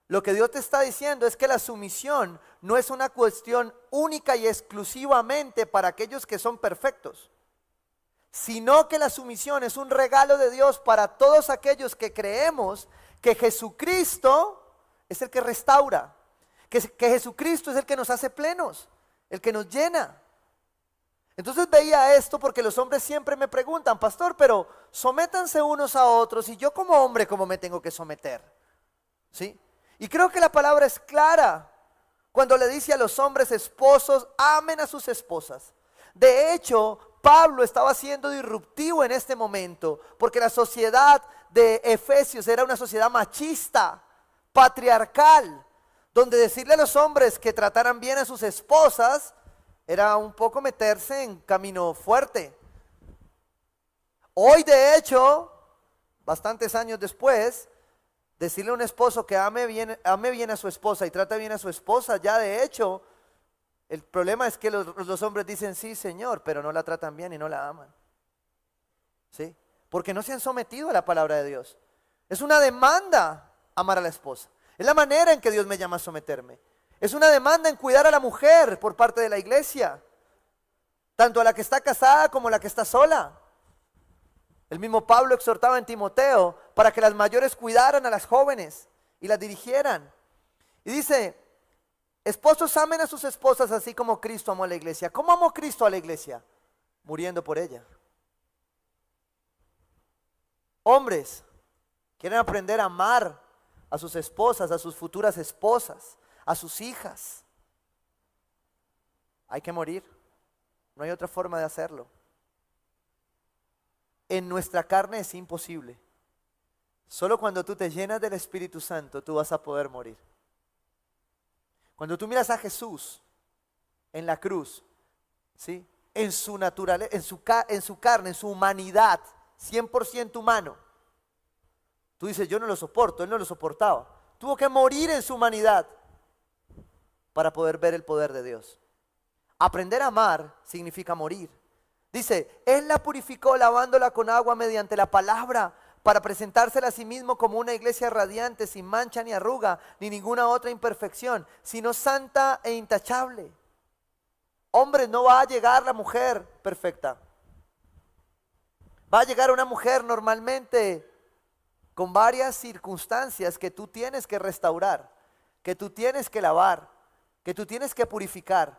lo que Dios te está diciendo es que la sumisión no es una cuestión única y exclusivamente para aquellos que son perfectos, sino que la sumisión es un regalo de Dios para todos aquellos que creemos que Jesucristo es el que restaura, que Jesucristo es el que nos hace plenos, el que nos llena. Entonces veía esto porque los hombres siempre me preguntan, pastor, pero sométanse unos a otros, y yo como hombre, ¿cómo me tengo que someter? ¿Sí? Y creo que la palabra es clara cuando le dice a los hombres esposos, amen a sus esposas. De hecho, Pablo estaba siendo disruptivo en este momento, porque la sociedad de Efesios era una sociedad machista, patriarcal, donde decirle a los hombres que trataran bien a sus esposas era un poco meterse en camino fuerte. Hoy, de hecho, bastantes años después, decirle a un esposo que ame bien a su esposa y trate bien a su esposa, ya de hecho, el problema es que los hombres dicen sí, Señor, pero no la tratan bien y no la aman. ¿Sí? Porque no se han sometido a la palabra de Dios. Es una demanda amar a la esposa. Es la manera en que Dios me llama a someterme. Es una demanda en cuidar a la mujer por parte de la iglesia, tanto a la que está casada como a la que está sola. El mismo Pablo exhortaba en Timoteo para que las mayores cuidaran a las jóvenes y las dirigieran. Y dice, esposos amen a sus esposas así como Cristo amó a la iglesia. ¿Cómo amó Cristo a la iglesia? Muriendo por ella. Hombres, quieren aprender a amar a sus esposas, a sus futuras esposas, a sus hijas. Hay que morir. No hay otra forma de hacerlo. En nuestra carne es imposible. Solo cuando tú te llenas del Espíritu Santo, tú vas a poder morir. Cuando tú miras a Jesús en la cruz, ¿sí?, en su naturaleza, en su carne, en su humanidad, 100% humano, tú dices, yo no lo soporto. Él no lo soportaba. Tuvo que morir en su humanidad para poder ver el poder de Dios. Aprender a amar significa morir. Dice, Él la purificó lavándola con agua mediante la palabra para presentársela a sí mismo como una iglesia radiante, sin mancha ni arruga, ni ninguna otra imperfección, sino santa e intachable. Hombres, no va a llegar la mujer perfecta. Va a llegar una mujer normalmente con varias circunstancias que tú tienes que restaurar, que tú tienes que lavar, que tú tienes que purificar.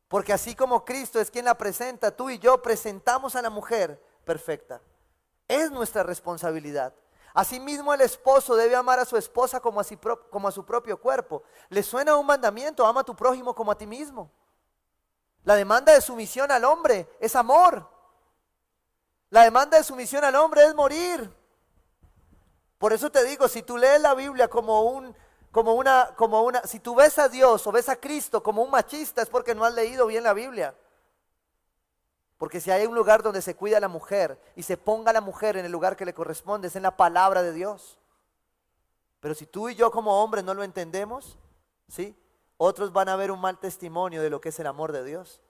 Porque así como Cristo es quien la presenta, tú y yo presentamos a la mujer perfecta. Es nuestra responsabilidad. Asimismo, el esposo debe amar a su esposa como a su propio cuerpo. ¿Le suena un mandamiento? Ama a tu prójimo como a ti mismo. La demanda de sumisión al hombre es amor. La demanda de sumisión al hombre es morir. Por eso te digo, si tú lees la Biblia si tú ves a Dios o ves a Cristo como un machista, es porque no has leído bien la Biblia. Porque si hay un lugar donde se cuida a la mujer y se ponga a la mujer en el lugar que le corresponde, es en la palabra de Dios. Pero si tú y yo como hombres no lo entendemos, ¿sí? Otros van a ver un mal testimonio de lo que es el amor de Dios.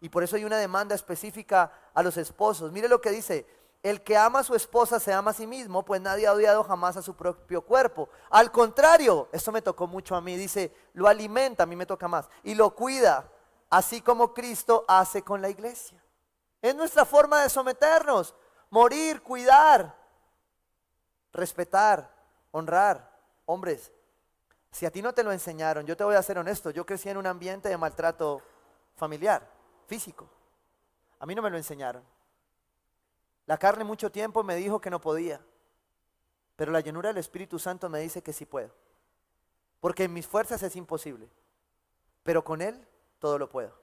Y por eso hay una demanda específica a los esposos. Mire lo que dice: el que ama a su esposa se ama a sí mismo, pues nadie ha odiado jamás a su propio cuerpo. Al contrario, esto me tocó mucho a mí, dice, lo alimenta, a mí me toca más, y lo cuida, así como Cristo hace con la iglesia. Es nuestra forma de someternos, morir, cuidar, respetar, honrar. Hombres, si a ti no te lo enseñaron, yo te voy a ser honesto, yo crecí en un ambiente de maltrato familiar, físico. A mí no me lo enseñaron. La carne mucho tiempo me dijo que no podía, pero la llenura del Espíritu Santo me dice que sí puedo. Porque en mis fuerzas es imposible, pero con Él todo lo puedo.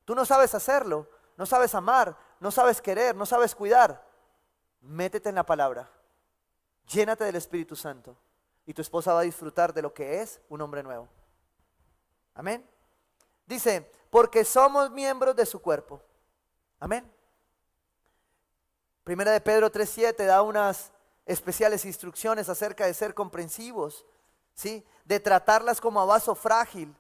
Tú no sabes hacerlo, no sabes amar, no sabes querer, no sabes cuidar. Métete en la palabra, llénate del Espíritu Santo y tu esposa va a disfrutar de lo que es un hombre nuevo. Amén. Dice, porque somos miembros de su cuerpo. Amén. Primera de Pedro 3:7 da unas especiales instrucciones acerca de ser comprensivos, ¿sí? De tratarlas como a vaso frágil.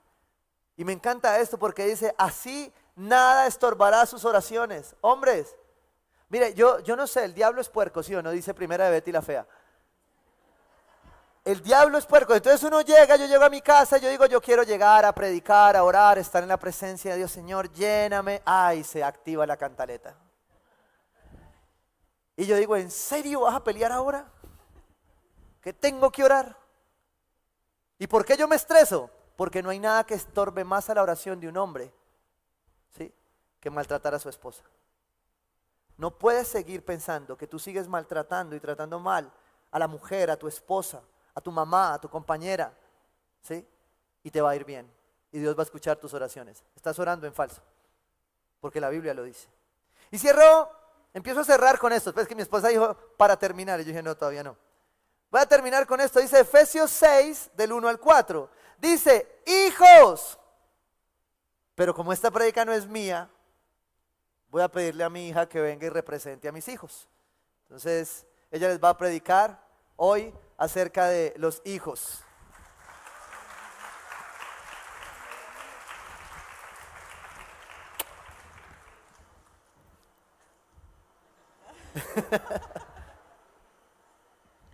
Y me encanta esto porque dice, así nada estorbará sus oraciones. Hombres, mire, yo no sé, el diablo es puerco, ¿sí o no? Dice Primera de Betty la Fea. El diablo es puerco. Entonces uno llega, yo llego a mi casa, yo digo, yo quiero llegar a predicar, a orar, estar en la presencia de Dios. Señor, lléname. Ay, se activa la cantaleta. Y yo digo, ¿en serio vas a pelear ahora? ¿Que tengo que orar? ¿Y por qué yo me estreso? Porque no hay nada que estorbe más a la oración de un hombre, ¿sí?, que maltratar a su esposa. No puedes seguir pensando que tú sigues maltratando y tratando mal a la mujer, a tu esposa, a tu mamá, a tu compañera, ¿sí? Y te va a ir bien. Y Dios va a escuchar tus oraciones. Estás orando en falso, porque la Biblia lo dice. Y empiezo a cerrar con esto. Después que mi esposa dijo, para terminar. Y yo dije, no, todavía no. Voy a terminar con esto. Dice Efesios 6, del 1 al 4. Dice, hijos. Pero como esta prédica no es mía, voy a pedirle a mi hija que venga y represente a mis hijos. Entonces, ella les va a predicar hoy acerca de los hijos.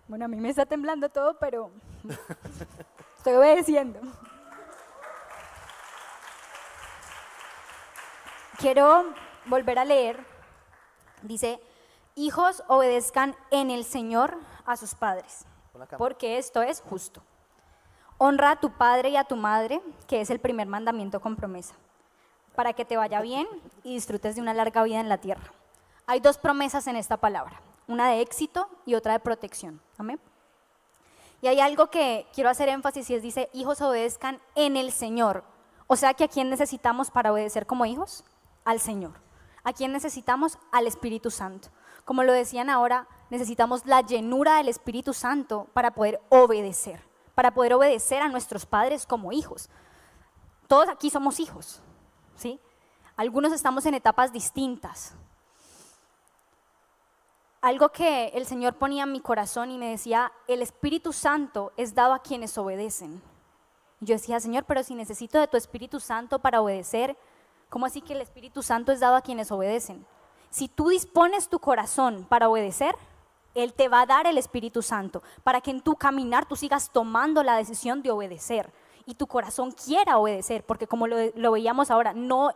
Bueno, a mí me está temblando todo, pero estoy obedeciendo. Quiero volver a leer. Dice, hijos, obedezcan en el Señor a sus padres, porque esto es justo. Honra a tu padre y a tu madre, que es el primer mandamiento con promesa, para que te vaya bien y disfrutes de una larga vida en la tierra. Hay dos promesas en esta palabra, una de éxito y otra de protección. Amén. Y hay algo que quiero hacer énfasis y dice, hijos, obedezcan en el Señor. O sea que ¿a quién necesitamos para obedecer como hijos? Al Señor. ¿A quién necesitamos? Al Espíritu Santo. Como lo decían ahora, necesitamos la llenura del Espíritu Santo para poder obedecer a nuestros padres como hijos. Todos aquí somos hijos, ¿sí? Algunos estamos en etapas distintas. Algo que el Señor ponía en mi corazón y me decía, el Espíritu Santo es dado a quienes obedecen Y yo decía, Señor, pero si necesito de tu Espíritu Santo para obedecer, ¿cómo así que el Espíritu Santo es dado a quienes obedecen? Si tú dispones tu corazón para obedecer, Él te va a dar el Espíritu Santo para que en tu caminar tú sigas tomando la decisión de obedecer y tu corazón quiera obedecer, porque como lo veíamos ahora, no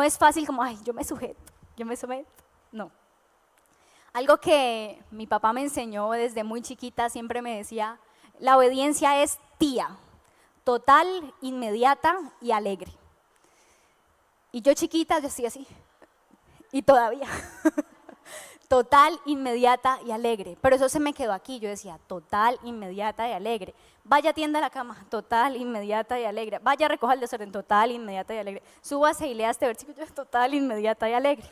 es fácil como, ay, yo me someto, no. Algo que mi papá me enseñó desde muy chiquita, siempre me decía, la obediencia es tía, total, inmediata y alegre. Y yo chiquita, yo estoy así, y todavía, total, inmediata y alegre. Pero eso se me quedó aquí, yo decía, total, inmediata y alegre. Vaya, tienda la cama, total, inmediata y alegre. Vaya, recoja el desorden, total, inmediata y alegre. Súbase y lea este versículo, total, inmediata y alegre.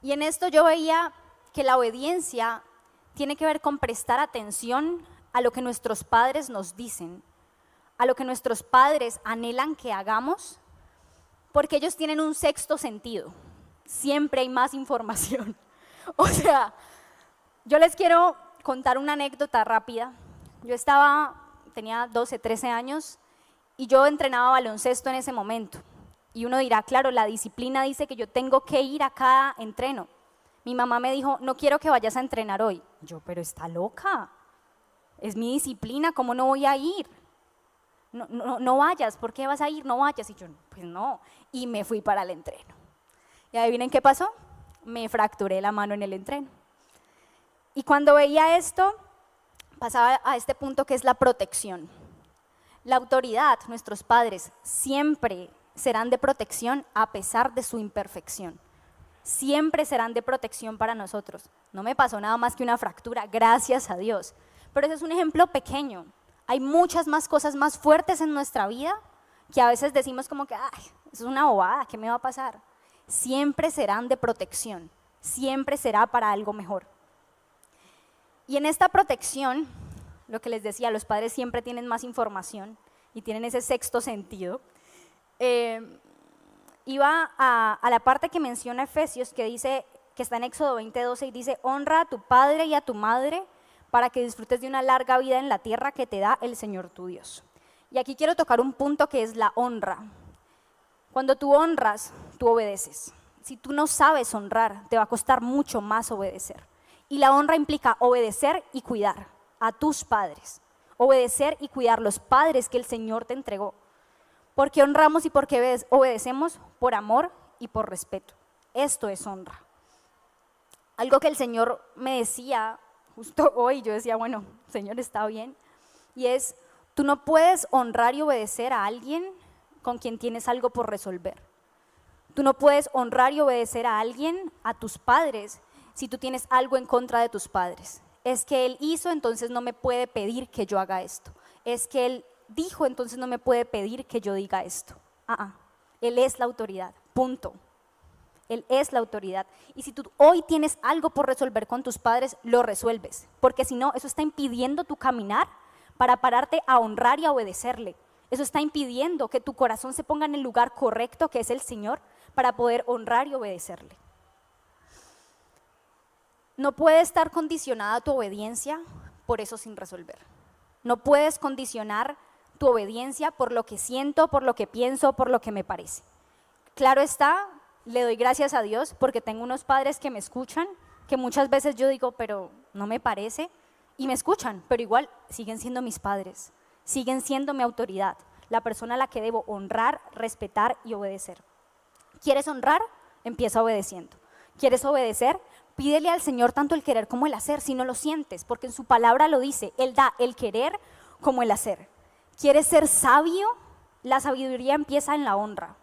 Y en esto yo veía que la obediencia tiene que ver con prestar atención a lo que nuestros padres nos dicen, a lo que nuestros padres anhelan que hagamos, porque ellos tienen un sexto sentido. Siempre hay más información. O sea, yo les quiero contar una anécdota rápida. Yo tenía 12, 13 años y yo entrenaba baloncesto en ese momento. Y uno dirá, claro, la disciplina dice que yo tengo que ir a cada entreno. Mi mamá me dijo, no quiero que vayas a entrenar hoy. Yo, pero está loca. Es mi disciplina, ¿cómo no voy a ir? No vayas, ¿por qué vas a ir? No vayas. Y yo, pues no. Y me fui para el entreno. ¿Y adivinen qué pasó? Me fracturé la mano en el entreno. Y cuando veía esto, pasaba a este punto que es la protección. La autoridad, nuestros padres, siempre serán de protección a pesar de su imperfección. Siempre serán de protección para nosotros. No me pasó nada más que una fractura, gracias a Dios. Pero ese es un ejemplo pequeño. Hay muchas más cosas más fuertes en nuestra vida que a veces decimos como que, ay, eso es una bobada, ¿qué me va a pasar? Siempre serán de protección, siempre será para algo mejor. Y en esta protección, lo que les decía, los padres siempre tienen más información y tienen ese sexto sentido. Iba a la parte que menciona Efesios, que dice, que está en Éxodo 20:12 y dice, honra a tu padre y a tu madre para que disfrutes de una larga vida en la tierra que te da el Señor tu Dios. Y aquí quiero tocar un punto que es la honra. Cuando tú honras, tú obedeces. Si tú no sabes honrar, te va a costar mucho más obedecer. Y la honra implica obedecer y cuidar a tus padres. Obedecer y cuidar los padres que el Señor te entregó. ¿Por qué honramos y por qué obedecemos? Por amor y por respeto. Esto es honra. Algo que el Señor me decía justo hoy, yo decía, bueno, Señor, está bien. Y es, tú no puedes honrar y obedecer a alguien con quien tienes algo por resolver. Tú no puedes honrar y obedecer a alguien, a tus padres, si tú tienes algo en contra de tus padres. Es que él hizo, entonces no me puede pedir que yo haga esto. Es que él dijo, entonces no me puede pedir que yo diga esto. Él es la autoridad, punto. Él es la autoridad. Y si tú hoy tienes algo por resolver con tus padres, lo resuelves. Porque si no, eso está impidiendo tu caminar para pararte a honrar y a obedecerle. Eso está impidiendo que tu corazón se ponga en el lugar correcto, que es el Señor, para poder honrar y obedecerle. No puede estar condicionada tu obediencia por eso sin resolver. No puedes condicionar tu obediencia por lo que siento, por lo que pienso, por lo que me parece. Claro está, le doy gracias a Dios porque tengo unos padres que me escuchan, que muchas veces yo digo, pero no me parece, y me escuchan, pero igual siguen siendo mis padres, siguen siendo mi autoridad, la persona a la que debo honrar, respetar y obedecer. ¿Quieres honrar? Empieza obedeciendo. ¿Quieres obedecer? Pídele al Señor tanto el querer como el hacer, si no lo sientes, porque en su palabra lo dice, Él da el querer como el hacer. ¿Quieres ser sabio? La sabiduría empieza en la honra.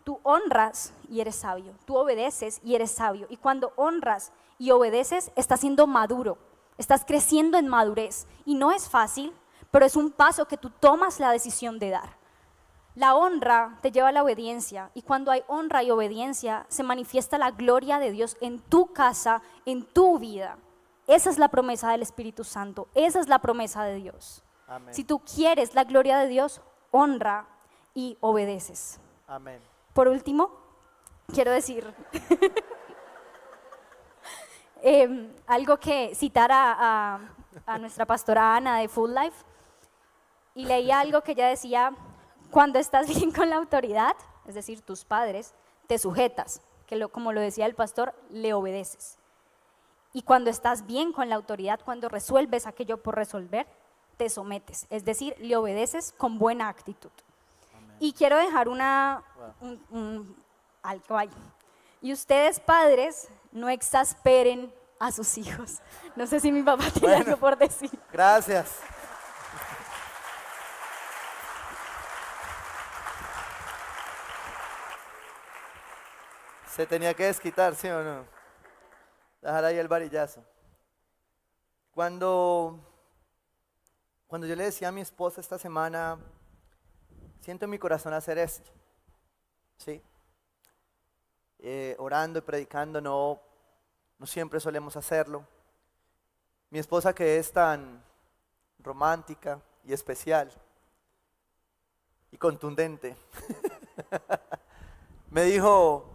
Tú honras y eres sabio, tú obedeces y eres sabio. Y cuando honras y obedeces, estás siendo maduro, estás creciendo en madurez. Y no es fácil, pero es un paso que tú tomas la decisión de dar. La honra te lleva a la obediencia y cuando hay honra y obediencia se manifiesta la gloria de Dios en tu casa, en tu vida. Esa es la promesa del Espíritu Santo, esa es la promesa de Dios. Amén. Si tú quieres la gloria de Dios, honra y obedeces. Amén. Por último, quiero decir algo que citar a nuestra pastora Ana de Full Life. y leí algo que ella decía, cuando estás bien con la autoridad, es decir, tus padres, te sujetas, como lo decía el pastor, le obedeces. Y cuando estás bien con la autoridad, cuando resuelves aquello por resolver, te sometes, es decir, le obedeces con buena actitud. Amén. Y quiero dejar algo ahí. Y ustedes, padres, no exasperen a sus hijos. No sé si mi papá tiene algo por decir. Gracias. Se tenía que desquitar, ¿sí o no? Dejar ahí el varillazo. Cuando yo le decía a mi esposa esta semana, siento en mi corazón hacer esto, ¿sí? Orando y predicando, no siempre solemos hacerlo. Mi esposa, que es tan romántica y especial y contundente, me dijo,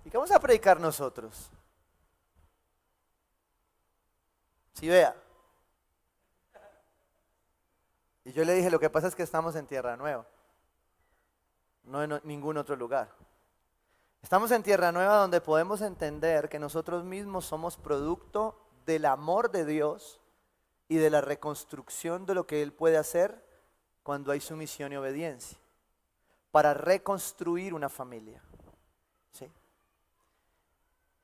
¿y qué vamos a predicar nosotros? Sí, vea. Y yo le dije, lo que pasa es que estamos en Tierra Nueva, no en ningún otro lugar. Estamos en Tierra Nueva donde podemos entender que nosotros mismos somos producto del amor de Dios y de la reconstrucción de lo que Él puede hacer cuando hay sumisión y obediencia, para reconstruir una familia. ¿Sí?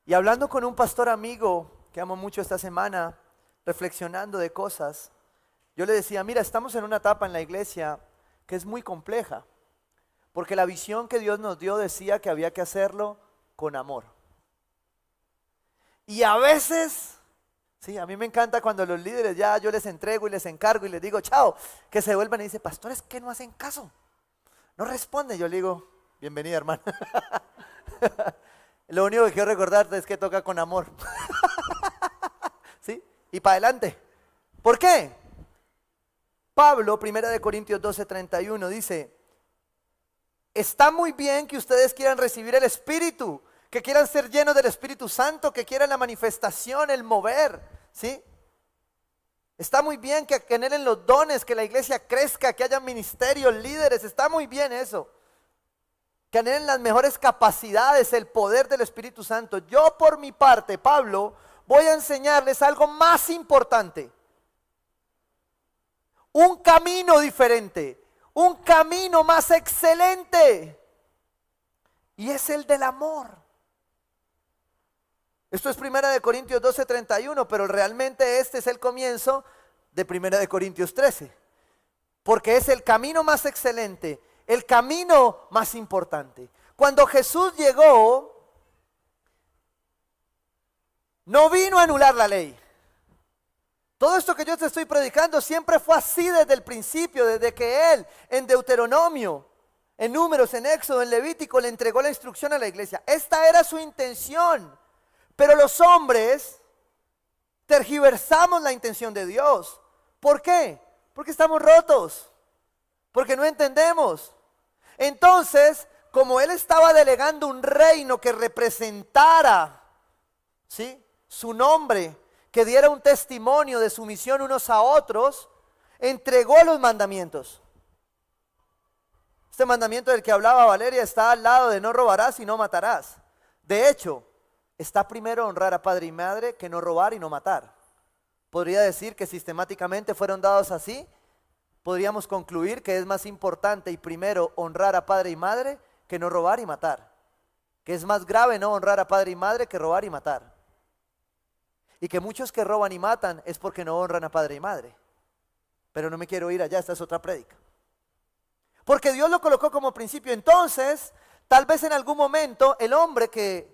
Y hablando con un pastor amigo que amo mucho esta semana, reflexionando de cosas, yo le decía, mira, estamos en una etapa en la iglesia que es muy compleja, porque la visión que Dios nos dio decía que había que hacerlo con amor. Y a veces, sí, a mí me encanta cuando los líderes ya yo les entrego y les encargo y les digo, chao, que se vuelvan y dicen, pastores, ¿qué no hacen caso? No responden. Yo le digo, bienvenida, hermana. Lo único que quiero recordarte es que toca con amor. ¿Sí? Y para adelante. ¿Por qué? Pablo, 1 Corintios 12:31, dice, está muy bien que ustedes quieran recibir el Espíritu, que quieran ser llenos del Espíritu Santo, que quieran la manifestación, el mover, ¿sí? Está muy bien que anhelen los dones, que la iglesia crezca, que haya ministerios, líderes, está muy bien eso. Que anhelen las mejores capacidades, el poder del Espíritu Santo. Yo por mi parte, Pablo, voy a enseñarles algo más importante. Un camino diferente, un camino más excelente. Y es el del amor. Esto es 1 Corintios 12:31, pero realmente este es el comienzo de 1 Corintios 13. Porque es el camino más excelente, el camino más importante. Cuando Jesús llegó, no vino a anular la ley. Todo esto que yo te estoy predicando siempre fue así desde el principio, desde que Él en Deuteronomio, en Números, en Éxodo, en Levítico le entregó la instrucción a la iglesia. Esta era su intención, pero los hombres tergiversamos la intención de Dios. ¿Por qué? Porque estamos rotos, porque no entendemos. Entonces, como Él estaba delegando un reino que representara, ¿sí?, su nombre, que diera un testimonio de sumisión unos a otros, entregó los mandamientos. Este mandamiento del que hablaba Valeria está al lado de no robarás y no matarás. De hecho, está primero honrar a padre y madre que no robar y no matar. Podría decir que sistemáticamente fueron dados así. Podríamos concluir que es más importante y primero honrar a padre y madre que no robar y matar. Que es más grave no honrar a padre y madre que robar y matar. Y que muchos que roban y matan es porque no honran a padre y madre. Pero no me quiero ir allá, esta es otra prédica. Porque Dios lo colocó como principio. Entonces, tal vez en algún momento el hombre que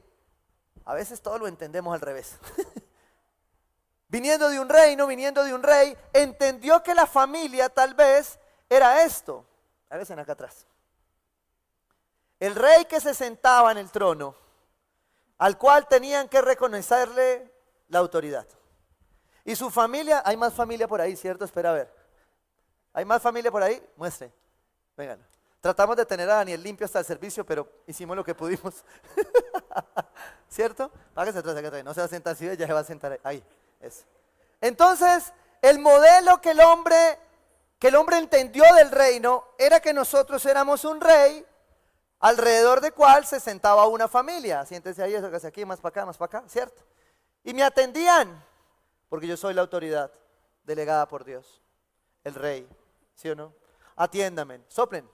a veces todo lo entendemos al revés. Viniendo de un rey, entendió que la familia tal vez era esto. A veces acá atrás. El rey que se sentaba en el trono, al cual tenían que reconocerle la autoridad. Y su familia, hay más familia por ahí, ¿cierto? Espera a ver. ¿Hay más familia por ahí? Muestre. Vengan. Tratamos de tener a Daniel limpio hasta el servicio, pero hicimos lo que pudimos. ¿Cierto? Págase atrás, acá atrás. No se va a sentar así, ya se va a sentar ahí. Eso. Entonces, el modelo que el hombre que el hombre entendió del reino era que nosotros éramos un rey alrededor del cual se sentaba una familia. Siéntese ahí, hágase aquí, más para acá, ¿cierto? Y me atendían, porque yo soy la autoridad delegada por Dios, el rey, ¿sí o no? Atiéndame, soplen.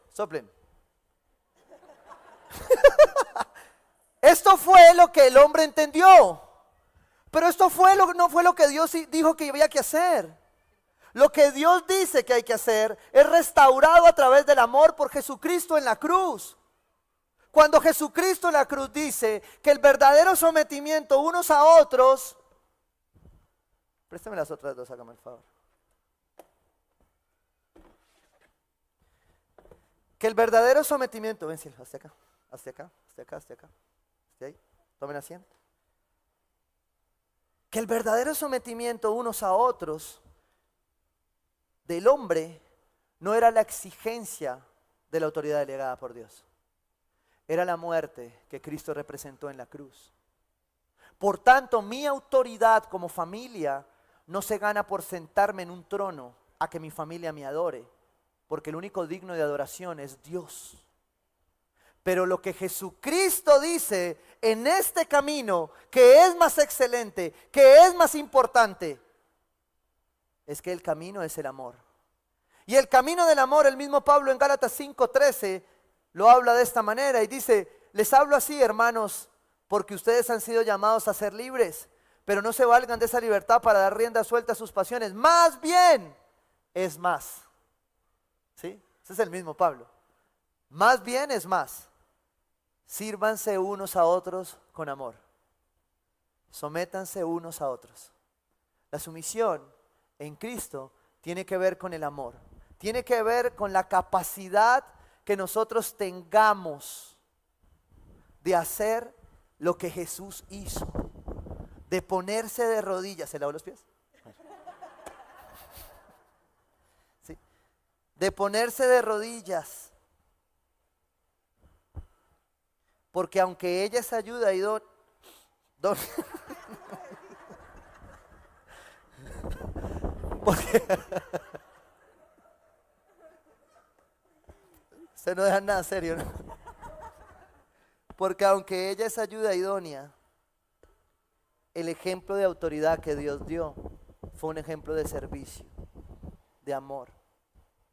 Esto fue lo que el hombre entendió, pero esto no fue lo que Dios dijo que había que hacer. Lo que Dios dice que hay que hacer es restaurado a través del amor por Jesucristo en la cruz. Cuando Jesucristo en la cruz dice que el verdadero sometimiento unos a otros, préstame las otras dos, hágame el favor. Que el verdadero sometimiento, ven, hacia acá, hacia ahí, tomen asiento. Que el verdadero sometimiento unos a otros del hombre no era la exigencia de la autoridad delegada por Dios. Era la muerte que Cristo representó en la cruz. Por tanto, mi autoridad como familia no se gana por sentarme en un trono a que mi familia me adore, porque el único digno de adoración es Dios. Pero lo que Jesucristo dice en este camino, que es más excelente, que es más importante, es que el camino es el amor. Y el camino del amor, el mismo Pablo en Gálatas 5:13 lo habla de esta manera y dice: les hablo así, hermanos, porque ustedes han sido llamados a ser libres, pero no se valgan de esa libertad para dar rienda suelta a sus pasiones. Más bien es más. ¿Sí? Ese es el mismo Pablo. Más bien es más. Sírvanse unos a otros con amor. Sométanse unos a otros. La sumisión en Cristo tiene que ver con el amor. Tiene que ver con la capacidad que nosotros tengamos de hacer lo que Jesús hizo. De ponerse de rodillas. ¿Se lavó los pies? Sí. De ponerse de rodillas. Porque aunque ella es ayuda y porque usted no deja nada serio, ¿no? Porque aunque ella es ayuda idónea, el ejemplo de autoridad que Dios dio fue un ejemplo de servicio, de amor,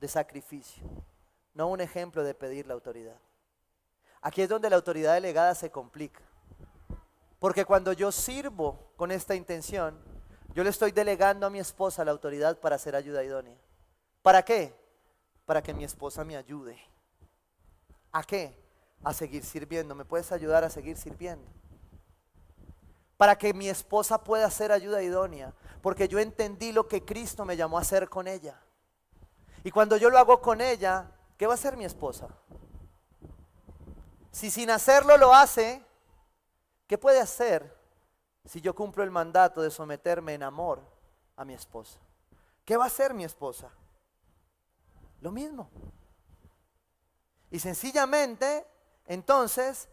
de sacrificio, no un ejemplo de pedir la autoridad. Aquí es donde la autoridad delegada se complica. Porque cuando yo sirvo con esta intención, yo le estoy delegando a mi esposa la autoridad para hacer ayuda idónea. ¿Para qué? Para que mi esposa me ayude. ¿A qué? A seguir sirviendo. ¿Me puedes ayudar a seguir sirviendo? Para que mi esposa pueda hacer ayuda idónea. Porque yo entendí lo que Cristo me llamó a hacer con ella. Y cuando yo lo hago con ella, ¿qué va a hacer mi esposa? Si sin hacerlo lo hace, ¿qué puede hacer si yo cumplo el mandato de someterme en amor a mi esposa? ¿Qué va a hacer mi esposa? Lo mismo. Y sencillamente, entonces,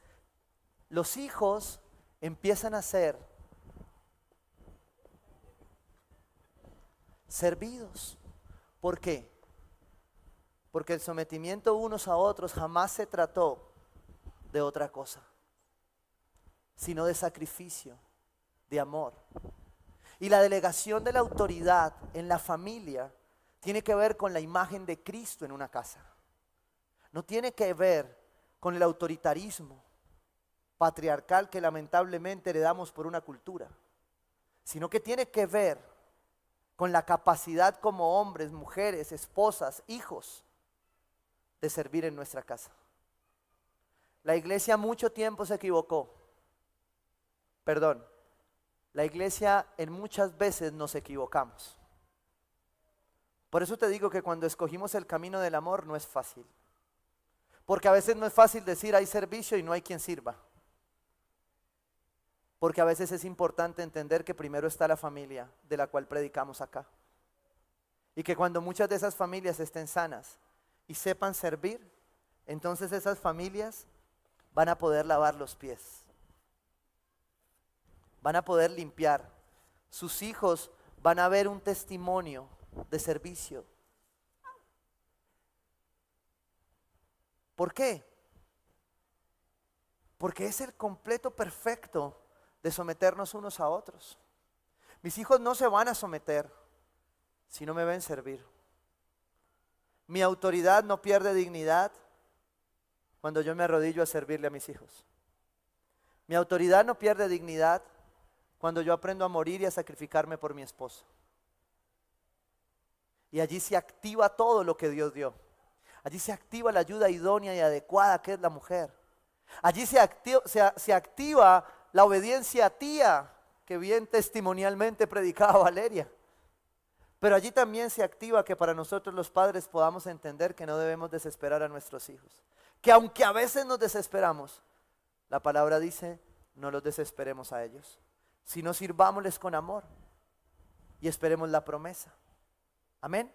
los hijos empiezan a ser servidos. ¿Por qué? Porque el sometimiento unos a otros jamás se trató de otra cosa, sino de sacrificio, de amor. Y la delegación de la autoridad en la familia tiene que ver con la imagen de Cristo en una casa. No tiene que ver con el autoritarismo patriarcal que lamentablemente heredamos por una cultura, sino que tiene que ver con la capacidad como hombres, mujeres, esposas, hijos, de servir en nuestra casa. La iglesia mucho tiempo se equivocó. Perdón, la iglesia en muchas veces nos equivocamos. Por eso te digo que cuando escogimos el camino del amor no es fácil. Porque a veces no es fácil decir hay servicio y no hay quien sirva. Porque a veces es importante entender que primero está la familia de la cual predicamos acá. Y que cuando muchas de esas familias estén sanas y sepan servir, entonces esas familias van a poder lavar los pies. Van a poder limpiar. Sus hijos van a ver un testimonio de servicio. ¿Por qué? Porque es el completo perfecto de someternos unos a otros. Mis hijos no se van a someter si no me ven servir. Mi autoridad no pierde dignidad cuando yo me arrodillo a servirle a mis hijos. Mi autoridad no pierde dignidad cuando yo aprendo a morir y a sacrificarme por mi esposa. Y allí se activa todo lo que Dios dio. Allí se activa la ayuda idónea y adecuada que es la mujer. Allí se activa la obediencia tía que bien testimonialmente predicaba Valeria. Pero allí también se activa que para nosotros los padres podamos entender que no debemos desesperar a nuestros hijos. Que aunque a veces nos desesperamos, la palabra dice, no los desesperemos a ellos, sino sirvámosles con amor y esperemos la promesa. Amén.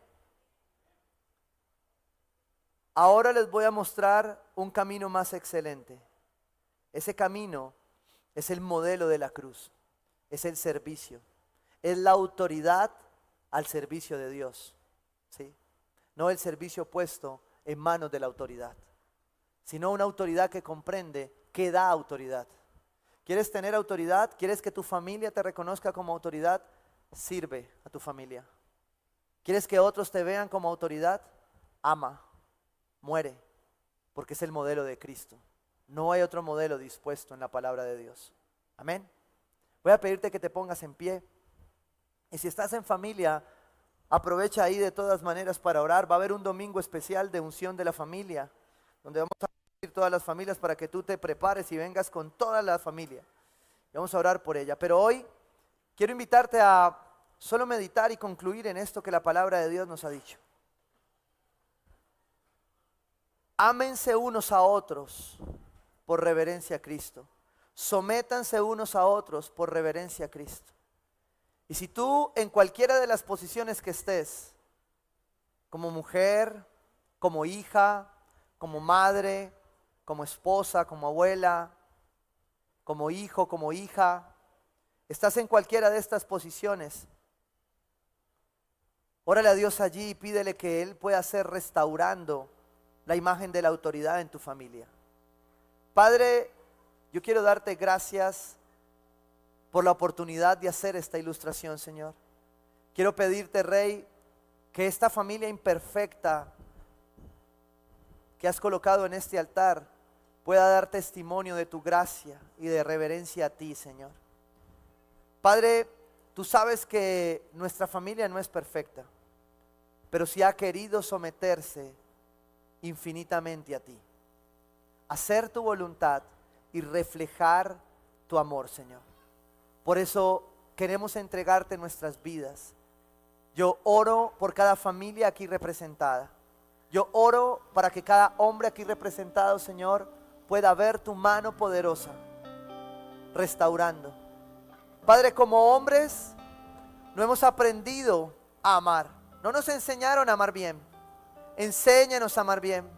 Ahora les voy a mostrar un camino más excelente. Ese camino es el modelo de la cruz, es el servicio, es la autoridad al servicio de Dios, ¿sí? No el servicio puesto en manos de la autoridad, sino una autoridad que comprende que da autoridad. ¿Quieres tener autoridad? ¿Quieres que tu familia te reconozca como autoridad? Sirve a tu familia. ¿Quieres que otros te vean como autoridad? Ama, muere, porque es el modelo de Cristo. No hay otro modelo dispuesto en la palabra de Dios. Amén. Voy a pedirte que te pongas en pie. Y si estás en familia, aprovecha ahí de todas maneras para orar. Va a haber un domingo especial de unción de la familia, donde vamos a ir todas las familias para que tú te prepares y vengas con toda la familia. Y vamos a orar por ella. Pero hoy quiero invitarte a solo meditar y concluir en esto que la palabra de Dios nos ha dicho. Ámense unos a otros por reverencia a Cristo. Sométanse unos a otros por reverencia a Cristo. Y si tú en cualquiera de las posiciones que estés, como mujer, como hija, como madre, como esposa, como abuela, como hijo, como hija, estás en cualquiera de estas posiciones, órale a Dios allí y pídele que Él pueda hacer restaurando la imagen de la autoridad en tu familia. Padre, yo quiero darte gracias por la oportunidad de hacer esta ilustración, Señor. Quiero pedirte, Rey, que esta familia imperfecta que has colocado en este altar pueda dar testimonio de tu gracia y de reverencia a ti, Señor. Padre, tú sabes que nuestra familia no es perfecta, pero sí ha querido someterse infinitamente a ti, hacer tu voluntad y reflejar tu amor, Señor. Por eso queremos entregarte nuestras vidas. Yo oro por cada familia aquí representada. Yo oro para que cada hombre aquí representado, Señor, pueda ver tu mano poderosa restaurando. Padre, como hombres no hemos aprendido a amar. No nos enseñaron a amar bien. Enséñanos a amar bien.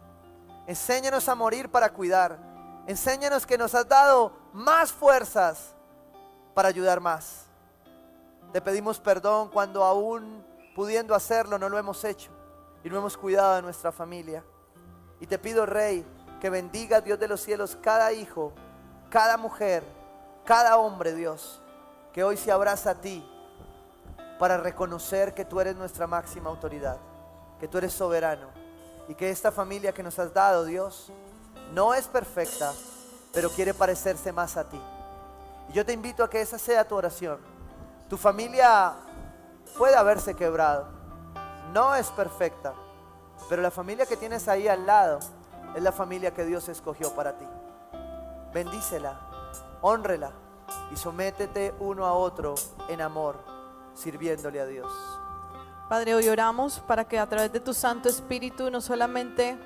Enséñanos a morir para cuidar. Enséñanos que nos has dado más fuerzas para ayudar más. Te pedimos perdón cuando aún pudiendo hacerlo no lo hemos hecho y no hemos cuidado de nuestra familia. Y te pido, Rey, que bendiga, Dios de los cielos, cada hijo, cada mujer, cada hombre, Dios, que hoy se abraza a ti para reconocer que tú eres nuestra máxima autoridad, que tú eres soberano y que esta familia que nos has dado, Dios, no es perfecta, pero quiere parecerse más a ti. Y yo te invito a que esa sea tu oración. Tu familia puede haberse quebrado, no es perfecta, pero la familia que tienes ahí al lado es la familia que Dios escogió para ti. Bendícela, hónrela y sométete uno a otro en amor, sirviéndole a Dios. Padre, hoy oramos para que a través de tu Santo Espíritu no solamente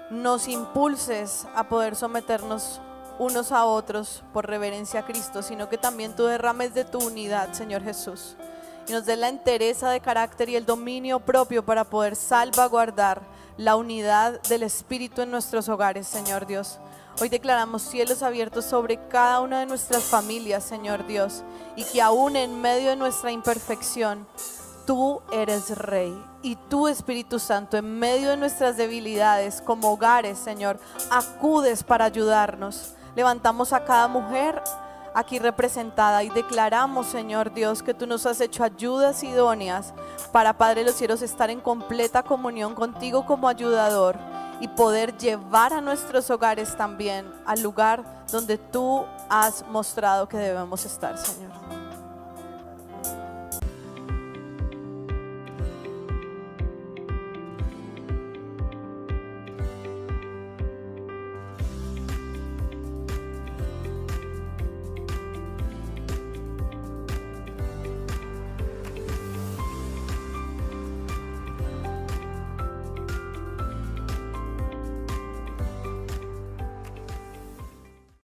nos impulses a poder someternos unos a otros por reverencia a Cristo, sino que también tú derrames de tu unidad, Señor Jesús, y nos des la entereza de carácter y el dominio propio para poder salvaguardar la unidad del Espíritu en nuestros hogares, Señor Dios. Hoy declaramos cielos abiertos sobre cada una de nuestras familias, Señor Dios, y que aún en medio de nuestra imperfección tú eres Rey y tú, Espíritu Santo, en medio de nuestras debilidades como hogares, Señor, acudes para ayudarnos. Levantamos a cada mujer aquí representada y declaramos, Señor Dios, que tú nos has hecho ayudas idóneas para, Padre de los cielos, estar en completa comunión contigo como ayudador y poder llevar a nuestros hogares también al lugar donde tú has mostrado que debemos estar, Señor.